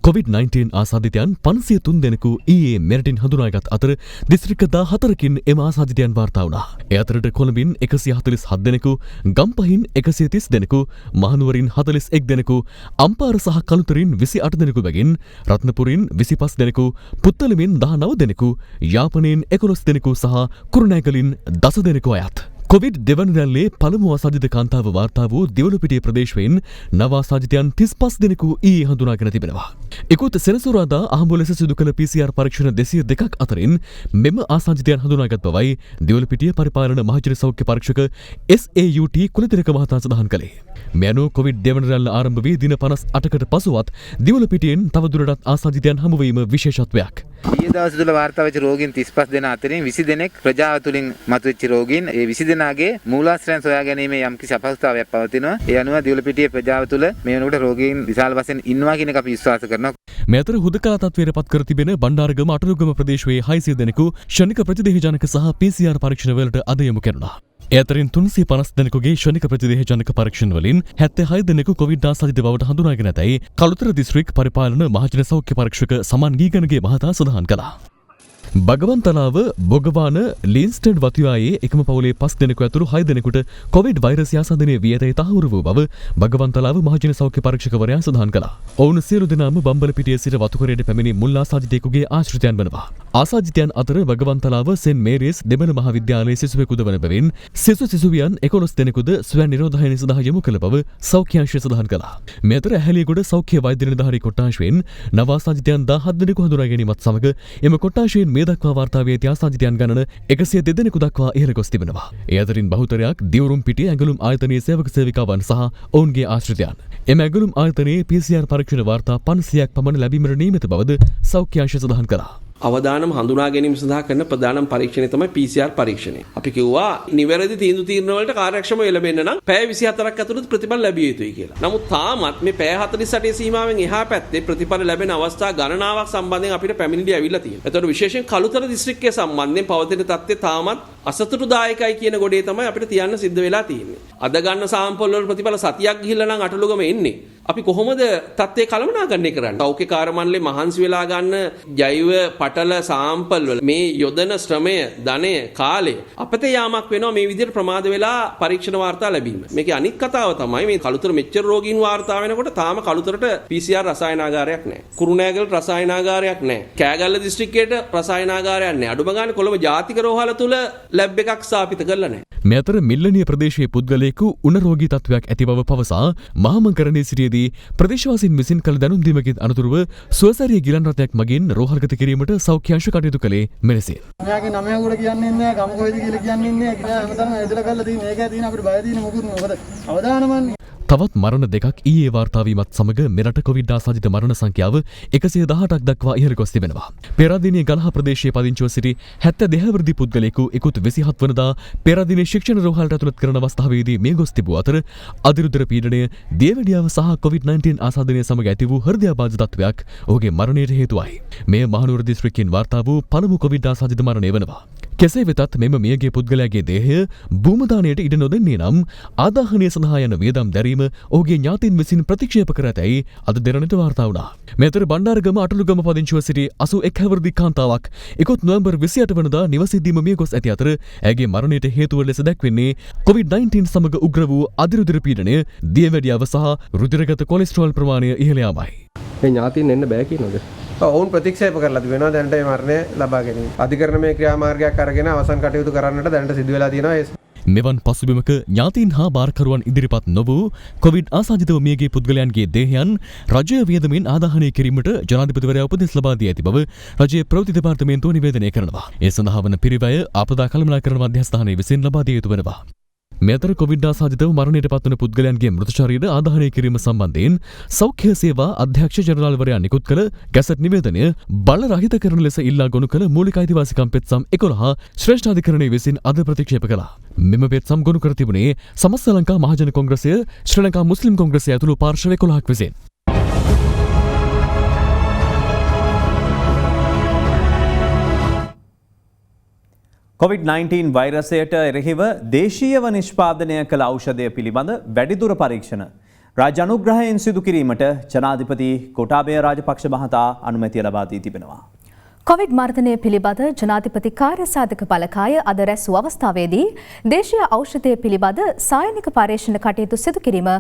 COVID-19 ආසාදිතයන් 503 දෙනෙකු ඊයේ මෙරටින් හඳුනාගත් අතර දිස්ත්‍රික්ක 14කින් එම ආසාදිතයන් වාර්තා වුණා. ඒ අතරට කොළඹින් 147 දෙනෙකු, ගම්පහින් 130 දෙනෙකු, මහනුවරින් 41 දෙනෙකු, අම්පාර සහ කළුතරින් 28 දෙනෙකු බැගින්, රත්නපුරින් 25 දෙනෙකු, පුත්තලමින් 19 දෙනෙකු, යාපනයෙන් 11 දෙනෙකු සහ කුරුණෑගලින් 10 දෙනෙකු අයත්. කොවිඩ් දෙවන රැල්ලේ පළමු ආසාදිත කාන්තාව වාර්තා වූ දිවුලපිටිය ප්‍රදේශයෙන් නව ආසාදිතයන් 35 දෙනෙකු ඊයේ හඳුනාගෙන තිබෙනවා. ඉකුත් සෙනසුරාදා අහඹු ලෙස සිදු කළ PCR පරීක්ෂණ 202ක් අතරින් මෙම ආසාදිතයන් හඳුනාගත් බවයි දිවුලපිටිය පරිපාලන මහජන සෞඛ්‍ය පරීක්ෂක SAUT කුලතිලක මහතා සඳහන් කළේ. මේ අනුව කොවිඩ් දෙවන රැල්ල ආරම්භ වී දින 58කට පසුවත් දිවුලපිටියෙන් තවදුරටත් ආසාදිතයන් හමු වීම විශේෂත්වයක්. ඊයේ දවස් තුල වාර්තා වෙච්ච රෝගීන් 35 දෙනා අතරින් 20 දෙනෙක් ප්‍රජාව තුලින් මතුවෙච්ච රෝගීන්. ඒ 20 දෙනාගේ මූලාශ්‍රයන් සොයා ගැනීමේ යම්කිසි අපහසුතාවයක් පවතිනවා. ඒ අනුව දිවුලපිටියේ ප්‍රජාව තුල මේ වෙනකොට රෝගීන් විශාල වශයෙන් ඉන්නවා කියන එක අපි විශ්වාස කරනවා. මේ අතර හුදකලා තත්ත්වයට පත් කර තිබෙන බණ්ඩාරගම අටලුගම ප්‍රදේශයේ 600 දෙනෙකු ශනික ප්‍රතිදේහජනක සහ PCR පරීක්ෂණ වලට අද යොමු කෙරුණා. ඒ අතරින් 350 දෙනෙකුගේ ශනික ප්‍රතිදේහජනක පරීක්ෂණ වලින් 76 දෙනෙකු කොවිඩ් ආසාදිත බවට හඳුනාගෙන ඇතැයි කළුතර දිස්ත්‍රික් පරිපාලන මහජන සෞඛ්‍ය පරීක්ෂක සමන් ගීගණගේ මහතා සඳහන් කළා. බගවන්තලාව බොගවාන ලින්ස්ටඩ් වතුයායේ එකම පවුලේ 5 දෙනෙකු ඇතුළු 6 දෙනෙකුට කොවිඩ් වෛරසය ආසාදනය වී ඇතැයි තහවුරු වූ බව බගවන්තලාව මහජන සෞඛ්‍ය පරීක්ෂකවරයා සඳහන් කළා. ඔවුන් සියලු දෙනාම බම්බලපිටිය සිට වතුකරයට පැමිණි මුල් ආසාදිතයෙකුගේ ආශ්‍රිතයන් වනවා. ආසාදිතයන් අතර බගවන්තලාව සෙන් මේරිස් දෙමළ මහාවිද්‍යාලයේ සිසුවෙකුද වන බැවින් සිසුවියන් 11 දෙනෙකුද ස්වයං නිරෝධායනය සඳහා යොමු කළ බව සෞඛ්‍ය අංශය සඳහන් කළා. මේ අතර ඇහැලියගොඩ සෞඛ්‍ය වෛද්‍ය නිලධාරී කොට්ටාශයෙන් නව ආසාදිතයන් 17 දෙනෙකු හඳුනා ගැනීමත් සමග එම කොට්ටාශයෙන් මේ දක්වා වාර්තා වී ඇති ආසාදිතයන් ගණන 102 දෙනෙකු දක්වා ඉහළ ගොස් තිබෙනවා. ඒ අතරින් බහුතරයක් දිවුරුම් පිටිය ඇඟලුම් ආයතනයේ සේවක සේවිකාවන් සහ ඔවුන්ගේ ආශ්‍රිතයන්. එම ඇඟලුම් ආයතනයේ PCR පරීක්ෂණ වාර්තා 500ක් පමණ ලැබීමට නියමිත බවද සෞඛ්‍ය අංශය සඳහන් කළා. අවදානම් හඳුනා ගැනීම සඳහා කරන ප්‍රධානම පරීක්ෂණය තමයි PCR පරීක්ෂණය. අපි කිව්වා නිවැරදි තීන්දුව වලට කාර්යක්ෂමව එළඹෙන්න නම් පැය 24ක් ඇතුළත ප්‍රතිඵල ලැබිය යුතුයි කියලා. නමුත් තාමත් මේ පැය 48 සීමාවෙන් එහා පැත්තේ ප්‍රතිඵල ලැබෙන අවස්ථා ගණනාවක් සම්බන්ධයෙන් අපිට පැමිණිලි ඇවිල්ලා තියෙනවා. ඒතකොට විශේෂයෙන් කළුතර දිස්ත්‍රික්කයේ සම්බන්ධයෙන් පවතින තත්ත්වය තාමත් අසතුටුදායකයි කියන ගොඩේ තමයි අපිට තියන්න සිද්ධ වෙලා තියෙන්නේ. අද ගන්න සාම්පල් වල ප්‍රතිඵල සතියක් ගිහිල්ලා නම් අටලොගම එන්නේ. අපි කොහොමද තත්ත්වය කළමනාකරණය කරන්නේ? සෞඛ්‍ය කාර්ය මණ්ඩලේ මහන්සි වෙලා ගන්න ජෛව පටල සාම්පල් වල මේ යොදන ශ්‍රමය, ධනය, කාලය අපතේ යාමක් වෙනවා මේ විදිහට ප්‍රමාද වෙලා පරීක්ෂණ වාර්තා ලැබීම. මේකේ අනිත් කතාව තමයි මේ කළුතර මෙච්චර රෝගීන් වාර්තා වෙනකොට තාම කළුතරට PCR රසායනාගාරයක් නැහැ. කුරුණෑගල රසායනාගාරයක් නැහැ. කෑගල්ල දිස්ත්‍රික්කයට රසායනාගාරයක් නැහැ. අඩුම ගානේ කොළඹ ජාතික රෝහල තුල ලැබ් එකක් ස්ථාපිත කරලා නැහැ. මේ අතර මිල්ලනිය ප්‍රදේශයේ පුද්ගලයෙකු උණ රෝගී තත්ත්වයක් ඇති බව පවසා මහමංකරණයේ සිටියේදී ප්‍රදේශවාසීන් විසින් කළ දැනුම් දීමකින් අනතුරුව සුවසැරිය ගිලන් රථයක් මගින් රෝහල්ගත කිරීමට සෞඛ්‍ය අංශ කටයුතු කළේ මෙලෙසය. මෙයාගේ නමය උඩ කියන්නේ නැහැ, ගම කොහෙද කියලා කියන්නේ නැහැ. කියලා හැමතැනම ඇදලා කරලා තියෙන මේකයි තියෙන අපිට බය තියෙන මොකුත් නෑ. මොකද අවදානමන්නේ. තවත් මරණ දෙකක් ඊයේ වාර්තා වීමත් සමග මෙරට කොවිඩ් ආසාදිත මරණ සංඛ්‍යාව 118ක් දක්වා ඉහළ ගොස් තිබෙනවා. පෙරදිනේ ගලහ ප්‍රදේශයේ පදිංචිව සිටි 72 වර්ධි පුද්ගලයෙකු ඉකුත් 27 වනදා පෙරදිනේ ශික්ෂණ රෝහලට ඇතුළත් කරන අවස්ථාවේදී මේ ගොස් තිබූ අතර අදිරුදර පීඩනය, දියවැඩියාව සහ COVID-19 ආසාදනය සමග ඇති වූ හෘදයාබාධ තත්ත්වයක් ඔහුගේ මරණයට හේතුවයි. මේ මහනුවර දිස්ත්‍රික්කයෙන් වාර්තා වූ පළමු කොවිඩ් ආසාදිත මරණය වෙනවා. කෙසේ වෙතත් මෙම මියගේ පුද්ගලයාගේ දේහය භූමදානයට ඉඩ නොදෙන්නේ නම් ආදාහනය සඳහා යන වියදම් දැරීම ඔහුගේ ඥාතීන් විසින් ප්‍රතික්ෂේප කර ඇතැයි අද දෙරණට වාර්තා වුණා. මේ අතර බණ්ඩාරගම අටලුගම පදිංචිව සිටි 81 හැවිරිදි කාන්තාවක් ඉකුත් නොවැම්බර් 28 වනදා නිවසේදීම මිය ගොස් ඇති අතර ඇගේ මරණයට හේතුව ලෙස දැක්වෙන්නේ COVID-19 සමග උග්‍ර වූ අදිරුධිර පීඩනය, දියවැඩියාව සහ රුධිරගත කොලෙස්ටරෝල් ප්‍රමාණය ඉහළ යාමයි. මේ ඥාතීන් එන්න බෑ කියනවද? ඔවුන් ප්‍රතික්ෂේප කරලා තිබෙනවා දැනට මේ මරණය ලබා ගැනීම. අධිකරණ මේ ක්‍රියාමාර්ගයක් අරගෙන අවසන් කටයුතු කරන්නට දැනට සිදු වෙලා තියෙනවා. මෙවන් පසුබිමක ඥාතීන් හා බාරකරුවන් ඉදිරිපත් නොවූ කොවිඩ් ආසාදිතව මියගිය පුද්ගලයන්ගේ දේහයන් රජය වියදමින් ආදාහනය කිරීමට ජනාධිපතිවරයා උපදෙස් ලබා දී ඇති බව රජයේ ප්‍රවෘත්ති දෙපාර්තමේන්තුව නිවේදනය කරනවා. ඒ සඳහා වන පිරිවැය ආපදා කළමනාකරණ මධ්‍යස්ථානයේ විසින් ලබා දිය යුතු වෙනවා. මේ අතර කොවිඩ් ආසාදිතව මරණයට පත්වන පුද්ගලයන්ගේ මෘත ශරීර ආදාහනය කිරීම සම්බන්ධයෙන් සෞඛ්‍ය සේවා අධ්‍යක්ෂ ජනරාල්වරයා නිකුත් කළ ගැසට් නිවේදනය බල රහිත කරන ලෙස ඉල්ලා ගොනු කළ මූලික අයිතිවාසිකම් පෙත්සම් 11 ශ්‍රේෂ්ඨාධිකරණය විසින් අද ප්‍රතික්ෂේප කළා. මෙම පෙත්සම් ගොනු කර තිබුණේ සමස්ත ලංකා මහජන කොංග්‍රසය, ශ්‍රී ලංකා මුස්ලිම් කොංග්‍රසය ඇතුළු පාර්ශ්ව 11ක් විසින්. COVID-19 වෛරසයට එරෙහිව දේශීයව නිෂ්පාදනය කළ ඖෂධය පිළිබඳ වැඩිදුර පරීක්ෂණ රාජ්‍ය අනුග්‍රහයෙන් සිදු කිරීමට ජනාධිපති ගෝඨාභය රාජපක්ෂ මහතා අනුමැතිය ලබා දී තිබෙනවා. කොවිඩ් මර්ධනය පිළිබඳ ජනාධිපති කාර්යසාධක බලකාය අද රැස් වූ අවස්ථාවේදී දේශීය ඖෂධය පිළිබඳ සායනික පරීක්ෂණ කටයුතු සිදු කිරීම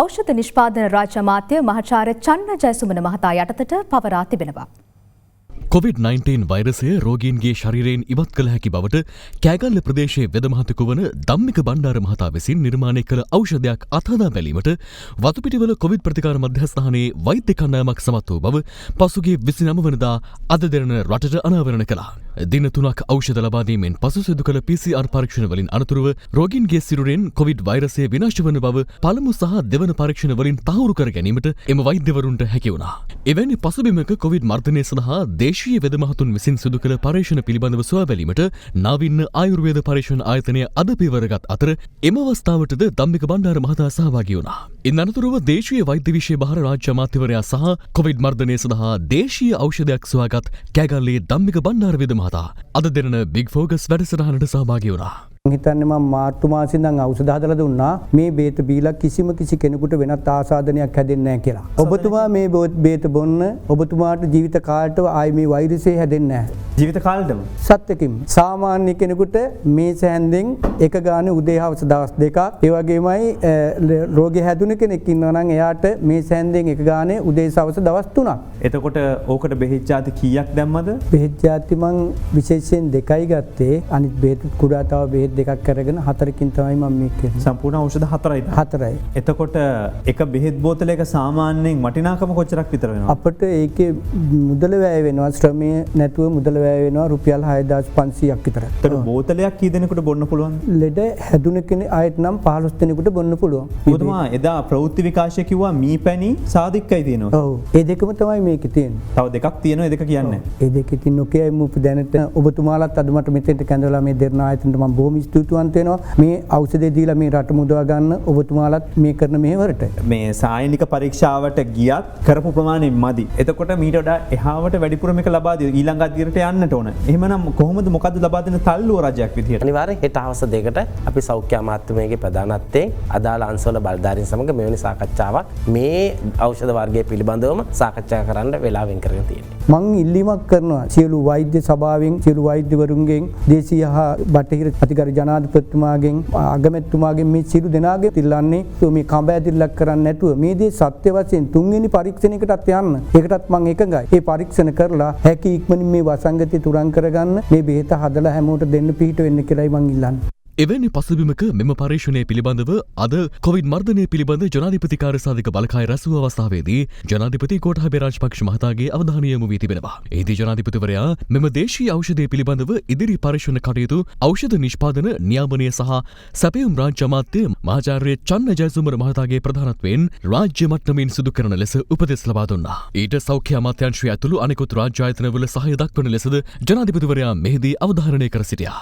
ඖෂධ නිෂ්පාදන රාජ්‍ය අමාත්‍ය මහාචාර්ය චන්න ජයසුමන මහතා යටතට පවරා තිබෙනවා. COVID-19 වෛරසය රෝගීන්ගේ ශරීරයෙන් ඉවත් කළ හැකි බවට කෑගල්ල ප්‍රදේශයේ වෙදමහතෙකු වන ධම්මික බණ්ඩාර මහතා විසින් නිර්මාණය කළ ඖෂධයක් අත්හදා බැලීමට වතුපිටිවල කොවිඩ් ප්‍රතිකාර මධ්‍යස්ථානයේ වෛද්‍ය කණ්ඩායමක් සමත් වූ බව පසුගිය 29 වනදා අද දෙරණ රටට අනාවරණ කළා. දින 3ක් ඖෂධ ලබා දීමෙන් පසු සිදු කළ PCR පරීක්ෂණ වලින් අනතුරුව රෝගීන්ගේ සිරුරෙන් කොවිඩ් වෛරසය විනාශ වන බව පළමු සහ දෙවන පරීක්ෂණ වලින් තහවුරු කර ගැනීමට එම වෛද්‍යවරුන්ට හැකි වුණා. එවැනි පසුබිමක කොවිඩ් මර්ධනය සඳහා දේශීය වෙදමහතුන් විසින් සිදු කළ පරීක්ෂණ පිළිබඳව සොයා බැලීමට නාවින්න ආයුර්වේද පරීක්ෂණ ආයතනය අද පියවරගත් අතර එම අවස්ථාවටද ධම්මික බණ්ඩාර මහතා සහභාගී වුණා. ඉන් අනතුරුව දේශීය වෛද්‍ය විෂය භාර රාජ්‍ය අමාත්‍යවරයා සහ කොවිඩ් මර්ධනය සඳහා දේශීය ඖෂධයක් සොයාගත් කෑගල්ලේ ධම්මික බණ්ඩාර වෙද මහතා අද දෙරණ බිග් ෆෝකස් වැඩසටහනට සහභාගී වුණා. හිතන්නේ මම මාර්තු මාසේ ඉඳන් ඖෂධ හදලා දුන්නා මේ බේත බීලා කිසි කෙනෙකුට වෙනත් ආසාදනයක් හැදෙන්නේ නැහැ කියලා. ඔබතුමා මේ බේත බොන්න ඔබතුමාට ජීවිත කාලයට ආයි මේ වෛරසය හැදෙන්නේ නැහැ. ජීවිත කාලෙටම සත්‍යකින් සාමාන්‍ය කෙනෙකුට මේ සැන්දෙන් එක ගානේ උදේ හවස දවස් දෙකක් ඒ වගේමයි රෝගී හැදුන කෙනෙක් ඉන්නවා නම් එයාට මේ සැන්දෙන් එක ගානේ උදේ හවස දවස් 3ක්. එතකොට ඕකට බෙහෙත් ಜಾති කීයක් දැම්මද? බෙහෙත් ಜಾති මං විශේෂයෙන් 2යි ගත්තේ. අනිත් බෙහෙත් කුඩා තව බෙහෙත් දෙකක් අරගෙන 4කින් තමයි මම මේක කරන්නේ. සම්පූර්ණ ඖෂධ 4යි. 4යි. එතකොට එක බෙහෙත් බෝතලයක සාමාන්‍යයෙන් වටිනාකම කොච්චරක් විතර වෙනවද? අපිට ඒකේ මුදල වැය වෙනවා ශ්‍රමය නැතුව මුදල වැය වෙනවා රුපියල් 6500ක් විතර. එතකොට බෝතලයක් කී දෙනෙකුට බොන්න පුළුවන්ද? ලෙඩ හැදුන කෙනෙක් ආයෙත් නම් 15 දෙනෙකුට බොන්න පුළුවන්. ඔබතුමා එදා ප්‍රවෘත්ති විකාශය කිව්වා මීපැණි සාදික්කයි තියෙනවා. ඔව්. ඒ දෙකම තමයි මේකේ තියෙන්නේ. තව දෙකක් තියෙනවා ඒ දෙක කියන්නේ. ඒ දෙක ඉතින් නොකියයි මු දැනට ඔබතුමාලත් අද මට මෙතෙන්ට කැඳවලා මේ දෙරණ ආයතනට මම බොහොම ස්තුතිවන්ත වෙනවා. මේ ඖෂධය දීලා මේ රට මුදවා ගන්න ඔබතුමාලත් මේ කරන මෙහෙවරට. මේ සායනික පරීක්ෂාවට ගියත් කරපු ප්‍රමාණය මදි. එතකොට මීට වඩා එහාවට වැඩිපුර මේක ලබා දී ඊළඟ අදියරට යන්නට ඕන. එහෙමනම් කොහොමද මොකද්ද ලබා දෙන තල්ලුව රජයක් විදියට? අනිවාර්යයෙන් හෙට හවස 2කට අපි සෞඛ්‍ය අමාත්‍යමේගේ ප්‍රධානත්වයෙන් අදාළ අංශවල බලධාරීන් සමග මෙවැනි සාකච්ඡාවක් මේ ඖෂධ වර්ගය පිළිබඳවම සාකච්ඡා කරන්න වෙලා වෙන් කරගෙන තියෙනවා. මං ඉල්ලීමක් කරනවා සියලු වෛද්‍ය සභාවෙන් සියලු වෛද්‍යවරුන්ගෙන් දේශීය හා බටහිර අධිකාරී ජනාධිපතිතුමාගෙන් අගමැතිතුමාගෙන් මේ සියලු දෙනාගේ ඉල්ලන්නේ මේ කඹ ඇදිල්ලක් කරන්නේ නැතුව මේ දේ සත්‍ය වශයෙන් තුන්වෙනි පරීක්ෂණයකටත් යන්න. ඒකටත් මං එකඟයි. මේ පරීක්ෂණ කරලා හැකි ඉක්මනින් මේ වසංගතය තුරන් කරගන්න මේ බෙහෙත හදලා හැමෝට දෙන්න පිහිට වෙන්න කියලායි මං ඉල්ලන්නේ. එවැනි පසුබිමක මෙම පරීක්ෂණය පිළිබඳව අද කොවිඩ් මර්ධනය පිළිබඳ ජනාධිපති කාර්යසාධක බලකාය රැස් වූ අවස්ථාවේදී ජනාධිපති ගෝඨාභය රාජපක්ෂ මහතාගේ අවධානය යොමු වී තිබෙනවා. එහිදී ජනාධිපතිවරයා මෙම දේශීය ඖෂධය පිළිබඳව ඉදිරි පරීක්ෂණ කටයුතු ඖෂධ නිෂ්පාදන නියාමනය සහ සැපයුම් රාජ්‍ය අමාත්‍ය මහාචාර්ය චන්න ජයසුමර මහතාගේ ප්‍රධානත්වයෙන් රාජ්‍ය මට්ටමින් සිදු කරන ලෙස උපදෙස් ලබා දුන්නා. ඊට සෞඛ්‍ය අමාත්‍යාංශය ඇතුළු අනෙකුත් රාජ්‍ය ආයතනවල සහාය දක්වන ලෙසද ජනාධිපතිවරයා මෙහිදී අවධාරණය කර සිටියා.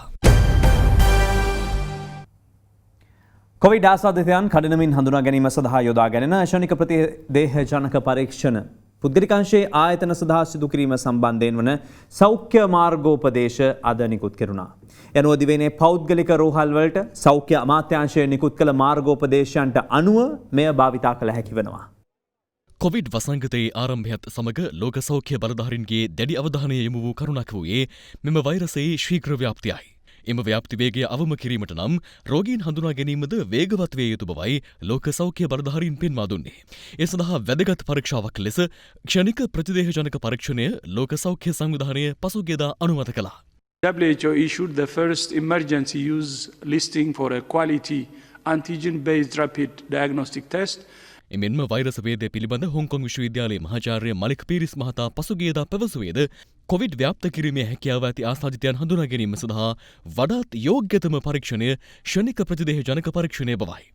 කොවිඩ් ආසාදිතයන් කඩනමින් හඳුනා ගැනීම සඳහා යොදා ගැනෙන ශනික ප්‍රතිදේහජනක පරීක්ෂණ පුද්ගලිකංශයේ ආයතන සඳහා සිදු කිරීම සම්බන්ධයෙන් වන සෞඛ්‍ය මාර්ගෝපදේශ අද නිකුත් කෙරුණා. යනුව දිවයිනේ පෞද්ගලික රෝහල් වලට සෞඛ්‍ය අමාත්‍යාංශය නිකුත් කළ මාර්ගෝපදේශයන්ට අනුව මෙය භාවිතා කළ හැකි වෙනවා. කොවිඩ් වසංගතයේ ආරම්භයත් සමග ලෝක සෞඛ්‍ය බලධාරීන්ගේ දැඩි අවධානය යොමු වූ කරුණක් වූයේ මෙම වෛරසයේ ශීඝ්‍ර ව්‍යාප්තියයි. එම ව්‍යාප්තිවේගය අවම කිරීමට නම් රෝගීන් හඳුනා ගැනීමද වේගවත් වේ යුතු බවයි ලෝක සෞඛ්‍ය බලධාරීන් පෙන්වා දුන්නේ. ඒ සඳහා වැදගත් පරීක්ෂාවක් ලෙස ක්ෂණික ප්‍රතිදේහජනක පරීක්ෂණය ලෝක සෞඛ්‍ය සංවිධානය පසුගියදා අනුමත කළා. WHO issued the first emergency use listing for a quality antigen-based rapid diagnostic test. එමෙන්ම වෛරස වේදය පිළිබඳ හොංකොං විශ්වවිද්‍යාලයේ මහාචාර්ය මලික් පීරිස් මහතා පසුගියදා පැවසුවේද කොවිඩ් ව්‍යාප්ත කිරීමේ හැකියාව ඇති ආසාදිතයන් හඳුනා ගැනීම සඳහා වඩාත් යෝග්‍යතම පරීක්ෂණය ක්ෂණික ප්‍රතිදේහ ජනක පරීක්ෂණය බවයි.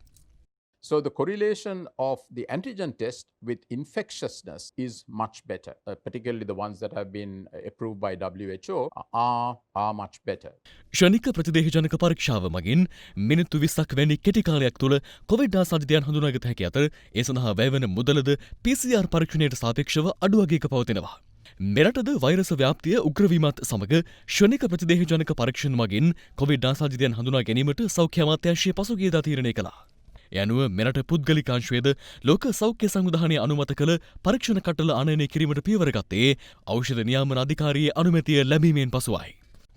So the correlation of the antigen test with infectiousness is much better, particularly the ones that have been approved by WHO are much better. ක්ෂණික ප්‍රතිදේහ ජනක පරීක්ෂාව මගින් මිනිත්තු 20ක් වැනි කෙටි කාලයක් තුළ කොවිඩ් ආසාදිතයන් හඳුනාගත හැකි අතර ඒ සඳහා වැයවන මුදලද PCR පරීක්ෂණයට සාපේක්ෂව අඩු වගයක පවතිනවා. මෙරටද වෛරස ව්‍යාප්තිය උග්‍රවීමත් සමග ක්ෂණික ප්‍රතිදේහ ජනක පරීක්ෂණ මගින් කොවිඩ් ආසාදිතයන් හඳුනා ගැනීමට සෞඛ්‍ය අමාත්‍යාංශය පසුගියදා තීරණය කළා. යනුව මෙරට පුද්ගලිකාංශයේද ලෝක සෞඛ්‍ය සංවිධානය අනුමත කළ පරීක්ෂණ කට්ටල ආනයනය කිරීමට පියවර ගත්තේ ඖෂධ නියාමන අධිකාරියේ අනුමැතිය ලැබීමෙන් පසුවයි.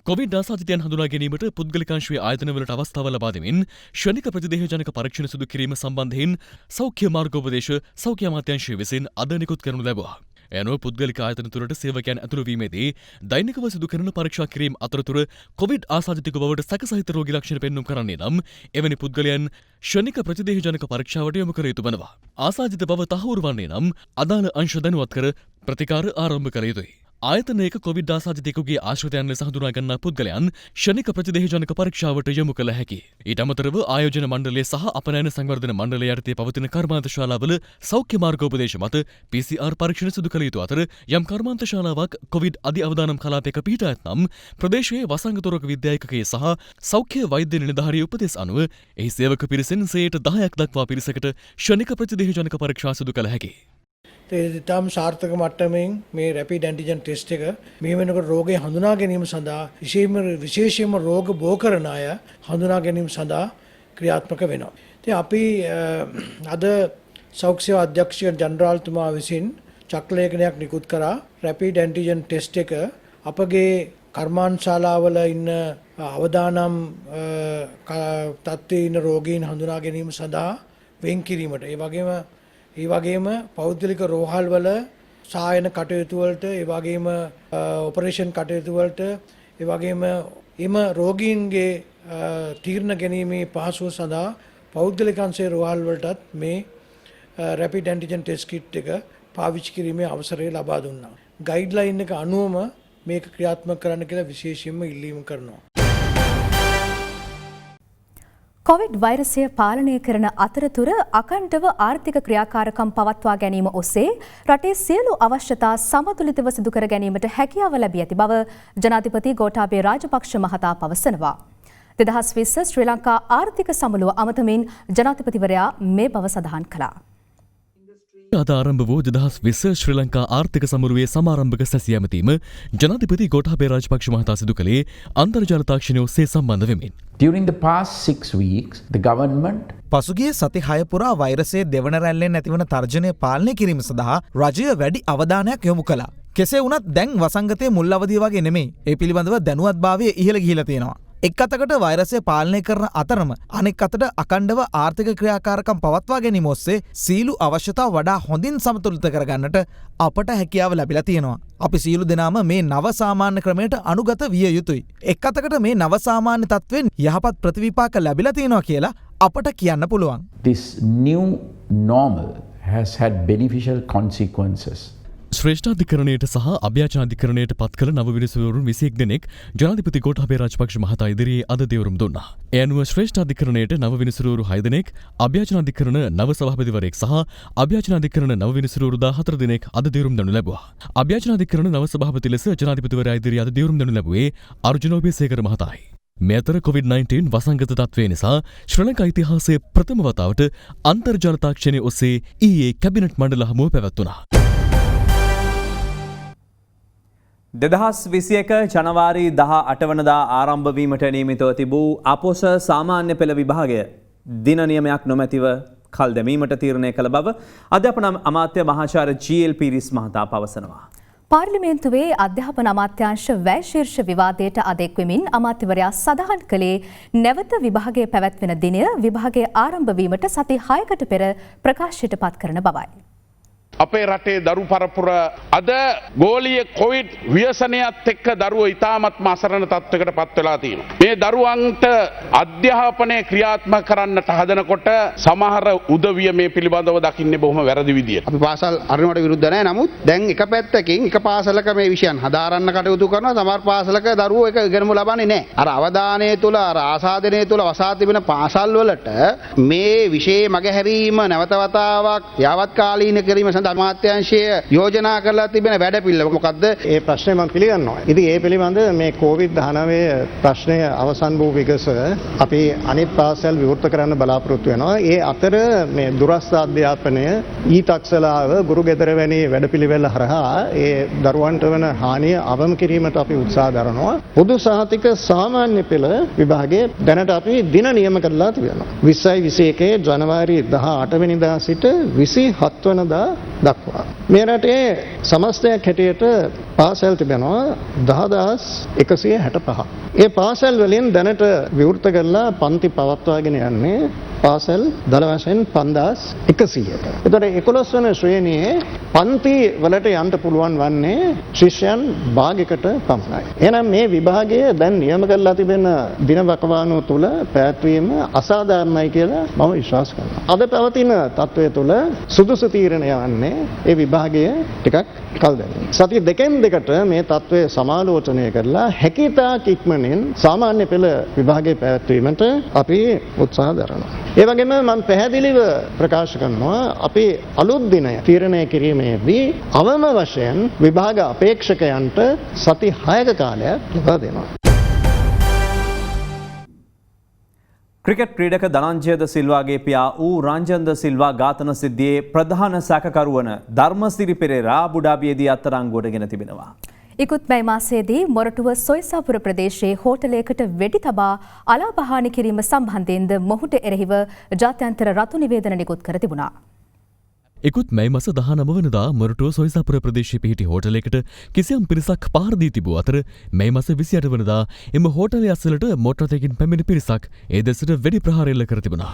කොවිඩ් ආසාදිතයන් හඳුනා ගැනීමට පුද්ගලිකාංශයේ ආයතනවලට අවස්ථාව ලබා දෙමින් ක්ෂණික ප්‍රතිදේහ ජනක පරීක්ෂණ සිදු කිරීම සම්බන්ධයෙන් සෞඛ්‍ය මාර්ගෝපදේශ සෞඛ්‍ය අමාත්‍යාංශය විසින් අද නිකුත් කරනු ලැබුවා. එනුව පුද්ගලික ආයතන තුරට සේවකයන් ඇතුළු වීමේදී දෛනිකව සිදු කරන පරීක්ෂා කිරීම අතරතුර කොවිඩ් ආසාදිතයෙකු බවට සැකසහිත රෝගී ලක්ෂණ පෙන්නුම් කරන්නේ නම් එවැනි පුද්ගලයන් ක්ෂණික ප්‍රතිදේහ ජනක පරීක්ෂාවට යොමු කර යුතු වෙනවා. ආසාදිත බව තහවුරු වන්නේ නම් අදාළ අංශ දැනුවත් කර ප්‍රතිකාර ආරම්භ කළ යුතුයි. ආයතනයක කොවිඩ් ආසාදිතයෙකුගේ ආශ්‍රිතයන් ලෙස හඳුනා ගන්නා පුද්ගලයන් ක්ෂණික ප්‍රතිදේහ ජනක පරීක්ෂාවට යොමු කළ හැකියි. ඊට අමතරව ආයෝජන මණ්ඩලය සහ අපනයන සංවර්ධන මණ්ඩලය යටතේ පවතින කර්මාන්ත ශාලාවල සෞඛ්‍ය මාර්ගෝපදේශ මත PCR පරීක්ෂණ සිදු කළ යුතු අතර යම් කර්මාන්ත ශාලාවක් කොවිඩ් අධි අවදානම් කලාපයක පිහිටා ඇතනම් ප්‍රදේශයේ වසංගත රෝග විද්‍යායකකයේ සහ සෞඛ්‍ය වෛද්‍ය නිලධාරී උපදෙස් අනුව එහි සේවක පිරිසෙන් 10% දක්වා පිරිසකට ක්ෂණික ප්‍රතිදේහ ජනක පරීක්ෂා සිදු කළ හැකියි. තම සාර්ථක මට්ටමින් මේ රැපිඩ් ඇන්ටිජන් ටෙස්ට් එක මේ වෙනකොට රෝගය හඳුනා ගැනීම සඳහා විශේෂයෙන්ම රෝග බෝ කරන අය හඳුනා ගැනීම සඳහා ක්‍රියාත්මක වෙනවා. ඉතින් අපි අද සෞඛ්‍ය අධ්‍යක්ෂක ජනරාල්තුමා විසින් චක්‍රලේඛනයක් නිකුත් කරා රැපිඩ් ඇන්ටිජන් ටෙස්ට් එක අපගේ කර්මාන්ත ශාලාවල ඉන්න අවදානම් තත්ත්වයේ ඉන්න රෝගීන් හඳුනා ගැනීම සඳහා වෙන් කිරීමට ඒ වගේම පෞද්ගලික රෝහල් වල සායන කටයුතු වලට ඒ වගේම ඔපරේෂන් කටයුතු වලට ඒ වගේම එම රෝගීන්ගේ තීරණ ගැනීමේ පහසුව සඳහා පෞද්ගලික අංශයේ රෝහල් වලටත් මේ රැපිඩ් ඇන්ටිජන් ටෙස්ට් කිට් එක පාවිච්චි කිරීමේ අවසරය ලබා දුන්නා. ගයිඩ්ලයින් එක අනුවම මේක ක්‍රියාත්මක කරන්න කියලා විශේෂයෙන්ම ඉල්ලීම කරනවා. කොවිඩ් වෛරසය පාලනය කරන අතරතුර අකණ්ඩව ආර්ථික ක්‍රියාකාරකම් පවත්වා ගැනීම ඔස්සේ රටේ සියලු අවශ්‍යතා සමතුලිතව සිදු කර ගැනීමට හැකියාව ලැබී ඇති බව ජනාධිපති ගෝඨාභය රාජපක්ෂ මහතා පවසනවා. 2020 ශ්‍රී ලංකා ආර්ථික සමුළුව අමතමින් ජනාධිපතිවරයා මේ බව සඳහන් කළා. අද ආරම්භ වූ 2020 ශ්‍රී ලංකා ආර්ථික සමුළුවේ සමාරම්භක සැසියැමතීම ජනාධිපති ගෝඨාභය රාජපක්ෂ මහතා සිදු කළේ අන්තර්ජාල තාක්ෂණය ඔස්සේ සම්බන්ධ වෙමින්. During the past 6 weeks, the government පසුගිය සති 6 පුරා වෛරසයේ දෙවන රැල්ලෙන් ඇතිවන තර්ජනය පාලනය කිරීම සඳහා රජය වැඩි අවධානයක් යොමු කළා. කෙසේ වුණත් දැන් වසංගතයේ මුල් අවධිය වගේ නෙමෙයි. ඒ පිළිබඳව දැනුවත්භාවය ඉහළ ගිහිලා තියෙනවා. එක් අතකට වෛරසය පාලනය කරන අතරම අනෙක් අතට අකණ්ඩව ආර්ථික ක්‍රියාකාරකම් පවත්වා ගැනීම ඔස්සේ සීලු අවශ්‍යතා වඩා හොඳින් සමතුලිත කරගන්නට අපට හැකියාව ලැබිලා තියෙනවා. අපි සියලු දෙනාම මේ නව සාමාන්‍ය ක්‍රමයට අනුගත විය යුතුයි. එක් අතකට මේ නව සාමාන්‍ය තත්ත්වෙන් යහපත් ප්‍රතිවිපාක ලැබිලා තියෙනවා කියලා අපට කියන්න පුළුවන්. This new normal has had beneficial consequences. ශ්‍රේෂ්ඨාධිකරණයට සහ අභ්‍යාචනාධිකරණයට පත් කළ නව විනිසුරුවරුන් 21 දෙනෙක් ජනාධිපති ගෝඨාභය රාජපක්ෂ මහතා ඉදිරියේ අද දේවරුම් දුන්නා. ඒ අනුව ශ්‍රේෂ්ඨාධිකරණයට නව විනිසුරුවරු 6 දෙනෙක්, අභ්‍යාචනාධිකරණ නව සභාපතිවරයෙක් සහ අභ්‍යාචනාධිකරණ නව විනිසුරුවරු 14 දෙනෙක් අද දේවරුම් දනු ලැබුවා. අභ්‍යාචනාධිකරණ නව සභාපති ලෙස ජනාධිපතිවරයා ඉදිරියේ අද දේවරුම් දනු ලැබුවේ අර්ජුන ඔබේසේකර මහතායි. මේ අතර COVID-19 වසංගත තත්ත්වය නිසා ශ්‍රී ලංකා ඉතිහාසයේ ප්‍රථම වතාවට අන්තර්ජාල තාක්ෂණය ඔස්සේ ඊයේ කැබිනට් මණ්ඩල හමුව පැවැත්වුණා. 2021 ජනවාරි 18 වනදා ආරම්භ වීමට නියමිතව තිබූ අපොස සාමාන්‍ය පෙළ විභාගය දින නියමයක් නොමැතිව කල් දැමීමට තීරණය කළ බව අධ්‍යාපන අමාත්‍ය මහාචාර්ය ජී.එල්. පීරිස් මහතා පවසනවා. පාර්ලිමේන්තුවේ අධ්‍යාපන අමාත්‍යාංශ වැය ශීර්ෂ විවාදයට අදෙක්වෙමින් අමාත්‍යවරයා සඳහන් කළේ නැවත විභාගය පැවැත්වෙන දිනය විභාගය ආරම්භ වීමට සති 6කට පෙර ප්‍රකාශයට පත් කරන බවයි. අපේ රටේ දරු පරපුර අද ගෝලීය කොවිඩ් ව්‍යසනයත් එක්ක දරුවෝ ඉතාමත්ම අසරණ තත්ත්වයකට පත් වෙලා තියෙනවා. මේ දරුවන්ට අධ්‍යාපනය ක්‍රියාත්මක කරන්නට හදනකොට සමහර උදවිය මේ පිළිබඳව දකින්නේ බොහොම වැරදි විදියට. අපි පාසල් අරිනවට විරුද්ධ නැහැ. නමුත් දැන් එක පැත්තකින් එක පාසලක මේ විෂයන් හදාරන්න කටයුතු කරනවා. සමහර පාසලක දරුවෝ එක ඉගෙනම ලබන්නේ නැහැ. අර අවධානය තුල අර ආසාදනය තුල වසා තිබෙන පාසල් වලට මේ විෂය මගහැරීම නැවත වතාවක් යාවත් කාලීන කිරීම සඳහා අමාත්‍යාංශය යෝජනා කරලා තිබෙන වැඩපිළිවෙල මොකද්ද? ඒ ප්‍රශ්නේ මම පිළිගන්නවා. ඉතින් ඒ පිළිබඳ මේ COVID-19 ප්‍රශ්නය අවසන් වූ විගස අපි අනිත් පාසල් විවෘත කරන්න බලාපොරොත්තු වෙනවා. ඒ අතර මේ දුරස්ථ අධ්‍යාපනය ඊතක්සලාව ගුරු ගෙදර වැනි වැඩපිළිවෙල හරහා ඒ දරුවන්ට වන හානිය අවම කිරීමට අපි උත්සාහ දරනවා. පොදු සහතික සාමාන්‍ය පෙළ විභාගයේ දැනට අපි දින නියම කරලා තිබෙනවා. 2021 ජනවාරි 18 වෙනිදා සිට 27 වෙනිදා දක්වා. මේ රටේ සමස්තයක් හැටියට පාසල් තිබෙනවා 10165. ඒ පාසල් වලින් දැනට විවෘත කරලා පන්ති පවත්වාගෙන යන්නේ පාසල් දල වශයෙන් 5100ක. එතකොට 11 වන ශ්‍රේණියේ පන්ති වලට යන්න පුළුවන් වන්නේ ශිෂ්‍යයන් භාගයකට පමණයි. එහෙනම් මේ විභාගය දැන් නියම කරලා තිබෙන දින වකවානුව තුල පැවැත්වීම අසාධාරණයි කියලා මම විශ්වාස කරනවා. අද පවතින තත්ත්වය තුල සුදුසු තීරණය වන්නේ ඒ විභාගය ටිකක් කල් දැමීම. සතිය දෙකෙන් දෙකට මේ තත්ත්වය සමාලෝචනය කරලා හැකියතාක් ඉක්මනින් සාමාන්‍ය පෙළ විභාගය පැවැත්වීමට අපි උත්සාහ දරනවා. ඒ වගේම මම පැහැදිලිව ප්‍රකාශ කරනවා අපි අලුත් දිනය තීරණය කිරීමේදී අවම වශයෙන් විභාග අපේක්ෂකයන්ට සති 6ක කාලයක් ලබා දෙනවා. ක්‍රිකට් ක්‍රීඩක ධනංජය ද සිල්වාගේ පියා වූ රංජන් ද සිල්වා ඝාතන සිද්ධියේ ප්‍රධාන සැකකරු වන ධර්මසිරි පෙරේරා අබුඩාබියේදී අත්අඩංගුවට ගෙන තිබෙනවා. ඉකුත් මැයි මාසයේදී මොරටුව සොයිසාපුර ප්‍රදේශයේ හෝටලයකට වෙඩි තබා අලාභහානි කිරීම සම්බන්ධයෙන්ද මොහුට එරෙහිව ජාත්‍යන්තර රතු නිවේදන නිකුත් කර තිබුණා. ඉකුත් මැයි මස 19 වනදා මොරටුව සොයිසාපුර ප්‍රදේශයේ පිහිටි හෝටලයකට කිසියම් පිරිසක් පහර දී තිබූ අතර මැයි මස 28 වනදා එම හෝටලය අසලට මෝටර් රථයකින් පැමිණි පිරිසක් ඒ දෙසට වෙඩි ප්‍රහාර එල්ල කර තිබුණා.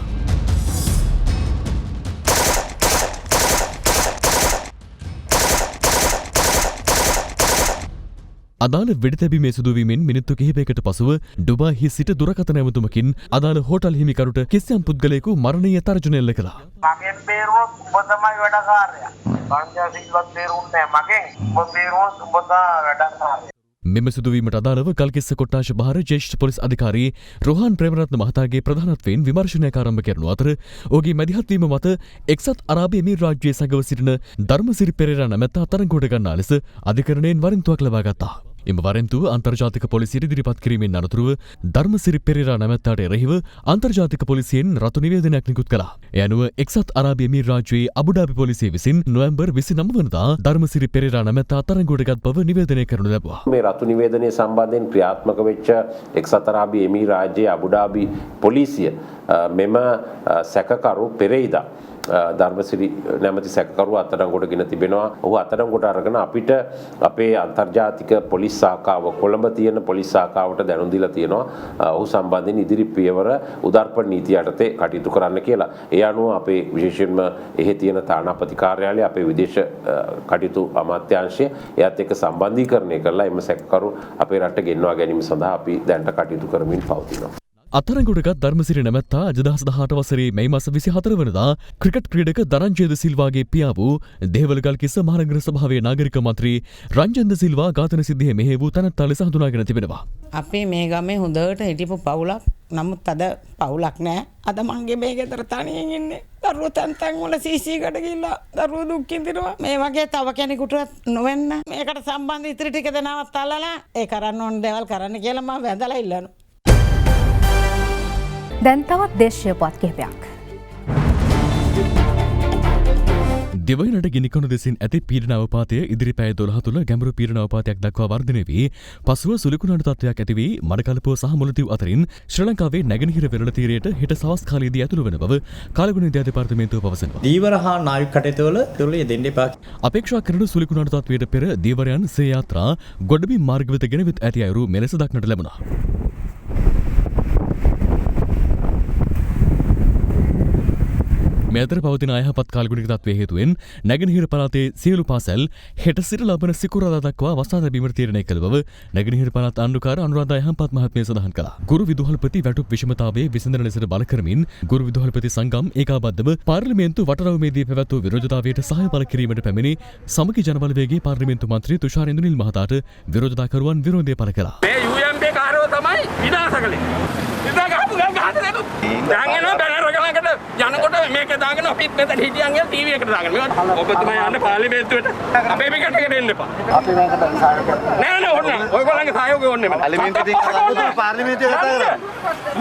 අදාළ වෙඩි තැබීමේ සිදුවීමෙන් මිනිත්තු කිහිපයකට පසුව ඩුබායිහි සිට දුරකථන ඇමතුමකින් අදාළ හෝටල් හිමිකරුට කිසියම් පුද්ගලයෙකු මරණීය තර්ජනය එල්ල කළා. මගෙන් බේරුවොත් උඹ තමයි වැඩකාරයා. සංජය සිල්වත් බේරුන්නේ මගෙන්. උඹ බේරුවොත් උඹ තමයි වැඩකාරයා. මෙම සිදුවීමට අදාළව ගල්කිස්ස කොට්ටාශ භාර ජ්‍යෙෂ්ඨ පොලිස් අධිකාරී රෝහන් ප්‍රේමරත්න මහතාගේ ප්‍රධානත්වයෙන් විමර්ශනයක් ආරම්භ කරනු අතර ඔහුගේ මැදිහත්වීම මත එක්සත් අරාබි එමිරාජ්‍යයේ සගව සිටින ධර්මසිරි පෙරේරා නැමැත්තා තරඟකොට ගන්නා ලෙස අධිකරණයෙන් වරින්තුවක් ලබා ගත්තා. එම වරෙන්තුව අන්තර්ජාතික පොලිසියට ඉදිරිපත් කිරීමෙන් අනතුරුව ධර්මසිරි පෙරේරා නැමැත්තාට එරෙහිව අන්තර්ජාතික පොලිසියෙන් රතු නිවේදනයක් නිකුත් කළා. ඒ අනුව එක්සත් අරාබි එමිරාජ්‍යයේ අබුඩාබි පොලිසිය විසින් නොවැම්බර් 29 වනදා ධර්මසිරි පෙරේරා නැමැත්තා තරඟකොටගත් බව නිවේදනය කරනු ලැබුවා. මේ රතු නිවේදනය සම්බන්ධයෙන් ක්‍රියාත්මක වෙච්ච එක්සත් අරාබි එමිරාජ්‍යයේ අබුඩාබි පොලිසිය මෙම සැකකරු පෙරේදා ධර්මසිරි නැමැති සැකකරුවා අත්අඩංගුවට ගෙන තිබෙනවා. ඔහු අත්අඩංගුවට අරගෙන අපිට අපේ අන්තර්ජාතික පොලිස් ශාඛාව කොළඹ තියෙන පොලිස් ශාඛාවට දැනුම් දීලා තියෙනවා. ඔහු සම්බන්ධයෙන් ඉදිරි පියවර උදාර්පණ නීතිය යටතේ කටයුතු කරන්න කියලා. ඒ අනුව අපේ විශේෂයෙන්ම එහි තියෙන තානාපති කාර්යාලය අපේ විදේශ කටයුතු අමාත්‍යාංශය එයත් එක්ක සම්බන්ධීකරණය කරලා එම සැකකරු අපේ රටට ගෙන්වා ගැනීම සඳහා අපි දැනට කටයුතු කරමින් පවතිනවා. අත්අඩංගුවටගත් ධර්මසිරි නැමැත්තා 2018 වසරේ මැයි මාස 24 වනදා ක්‍රිකට් ක්‍රීඩක ධනංජය ද සිල්වාගේ පියා වූ දේවලගල්කිස්ස මහනගර සභාවේ නාගරික මන්ත්‍රී රංජන් ද සිල්වා ඝාතන සිද්ධියේ මෙහෙය වූ තැනැත්තා ලෙස හඳුනාගෙන තිබෙනවා. අපේ මේ ගමේ හොඳට හිටපු පවුලක්. නමුත් අද පවුලක් නැහැ. අද මංගේ මේ ගෙදර තනියෙන් ඉන්නේ. දරුවෝ තැන් වල සීසීකට ගිහිල්ලා දරුවෝ දුක් විඳිනවා. මේ වගේ තව කෙනෙකුට නොවෙන්න මේකට සම්බන්ධ ඉතිරි ටික දෙනවත් අල්ලලා ඒ කරන්න ඕන දේවල් කරන්න කියලා මම වැඳලා ඉල්ලනවා. දැන් තවත් දේශීය පුවත් කිහිපයක්. දිවයිනට ගිනිකොන දෙසින් ඇති පීඩන අවපාතය ඉදිරි පැය 12 තුළ ගැඹුරු පීඩන අවපාතයක් දක්වා වර්ධනය වී පසුව සුළුකුණාට තත්ත්වයක් ඇති වී මඩකලපුව සහ මුලතිව් අතරින් ශ්‍රී ලංකාවේ නැගෙනහිර වෙරළ තීරයට හෙට සවස් කාලයේදී ඇතුළු වන බව කාලගුණ විද්‍යා දෙපාර්තමේන්තුව පවසනවා. දීවර හා නාවික කටයුතුවල තුරුලිය දෙන්න එපා. අපේක්ෂා කරන සුළුකුණාට තත්ත්වයට පෙර දීවරයන් සේ යාත්‍රා ගොඩබිම් මාර්ග වෙත ගෙනවිත් ඇති අයුරු මෙලෙස දක්නට ලැබුණා. මේ අතර පවතින අයහපත් කාලගුණික තත්ත්වයේ හේතුවෙන් නැගෙනහිර පළාතේ සියලු පාසල් හෙට සිට ලබන සිකුරාදා දක්වා වසා තැබීමට තීරණය කළ බව නැගෙනහිර පළාත් ආණ්ඩුකාර අනුරාධා යහපත් මහත්මිය සඳහන් කළා. ගුරු විදුහල්පති වැටුප් විෂමතාවයේ විසඳන ලෙසට බල කරමින් ගුරු විදුහල්පති සංගම් ඒකාබද්ධව පාර්ලිමේන්තු වටරවුමේදී පැවැත් වූ විරෝධතාවයට සහාය පළ කිරීමට පැමිණි සමගි ජනබලවේගයේ පාර්ලිමේන්තු මන්ත්‍රී තුෂාර ඉන්දුනිල් මහතාට විරෝධතාකරුවන් විරෝධය පළ කළා. මේ UMP කාරෝ තමයි විනාශ කළේ. ඉතින් ගහපු ගල් ගහට දෙනු. දැන් එනවා බැනර් ගලකට යනකොට මේක දාගෙන අපිත් මෙතන හිටියන් ගිහලා ටීවී එකට දාගෙන. ඔබතුමා යන්න පාර්ලිමේන්තුවට අපේ පිටට එන්න එපා. අපි මේකට සහාය කරනවා. නෑ ඕන්න. ඔයගොල්ලන්ගේ සහයෝගය ඕනේ මට. පාර්ලිමේන්තුවේ පාර්ලිමේන්තුවේ කතා කරා.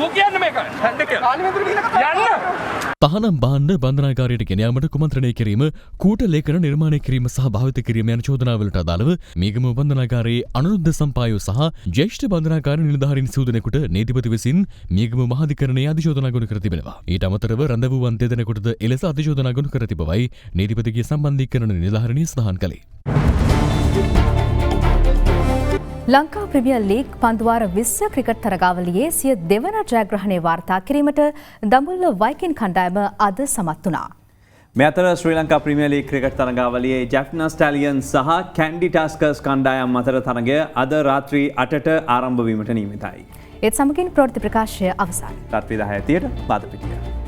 ඌ කියන්නේ මේක. හැන්ද කියලා. පාර්ලිමේන්තුවට යන්න. තහනම් බාණ්ඩ බන්ධනාගාරයට ගෙන යාමට කුමන්ත්‍රණය කිරීම, කූට ලේඛන නිර්මාණය කිරීම සහ භාවිත කිරීම යන චෝදනාවලට අදාළව මීගම බන්ධනාගාරයේ අනුරුද්ධ සම්පායෝ සහ ජ්‍යෙෂ්ඨ බන්ධනාගාර නිලධාරීන් සිව්දෙනෙකුට නීතිපති විසින් මීගම මහාධිකරණයේ අධිශෝධනා ගොනු කර තිබෙනවා. ඊට අමතරව රඳවුවන් දෙදෙනෙකුටද එලෙස අධිශෝධනා ගොනු කර තිබවයි නීතිපතිගේ සම්බන්ධීකරණ නිලධාරිනිය සඳහන් කළේ. ලංකා ප්‍රීමියර් ලීග් පන්දුවාර 20 ක්‍රිකට් තරගාවලියේ සිය දෙවන ජයග්‍රහණය වාර්තා කිරීමට දඹුල්ල වයිකින් කණ්ඩායම අද සමත් වුණා. මේ අතර Sri Lanka Premier League cricket තරගාවලියේ ජැෆ්නා ස්ටැලියන්ස් සහ කැන්ඩි ටාස්කර්ස් කණ්ඩායම් අතර තරගය අද රාත්‍රී 8ට ආරම්භ වීමට නියමිතයි. ඒත් සමගින් ප්‍රවෘත්ති ප්‍රකාශය අවසන්. රාත්‍රී 10:30ට බාදපිටිය.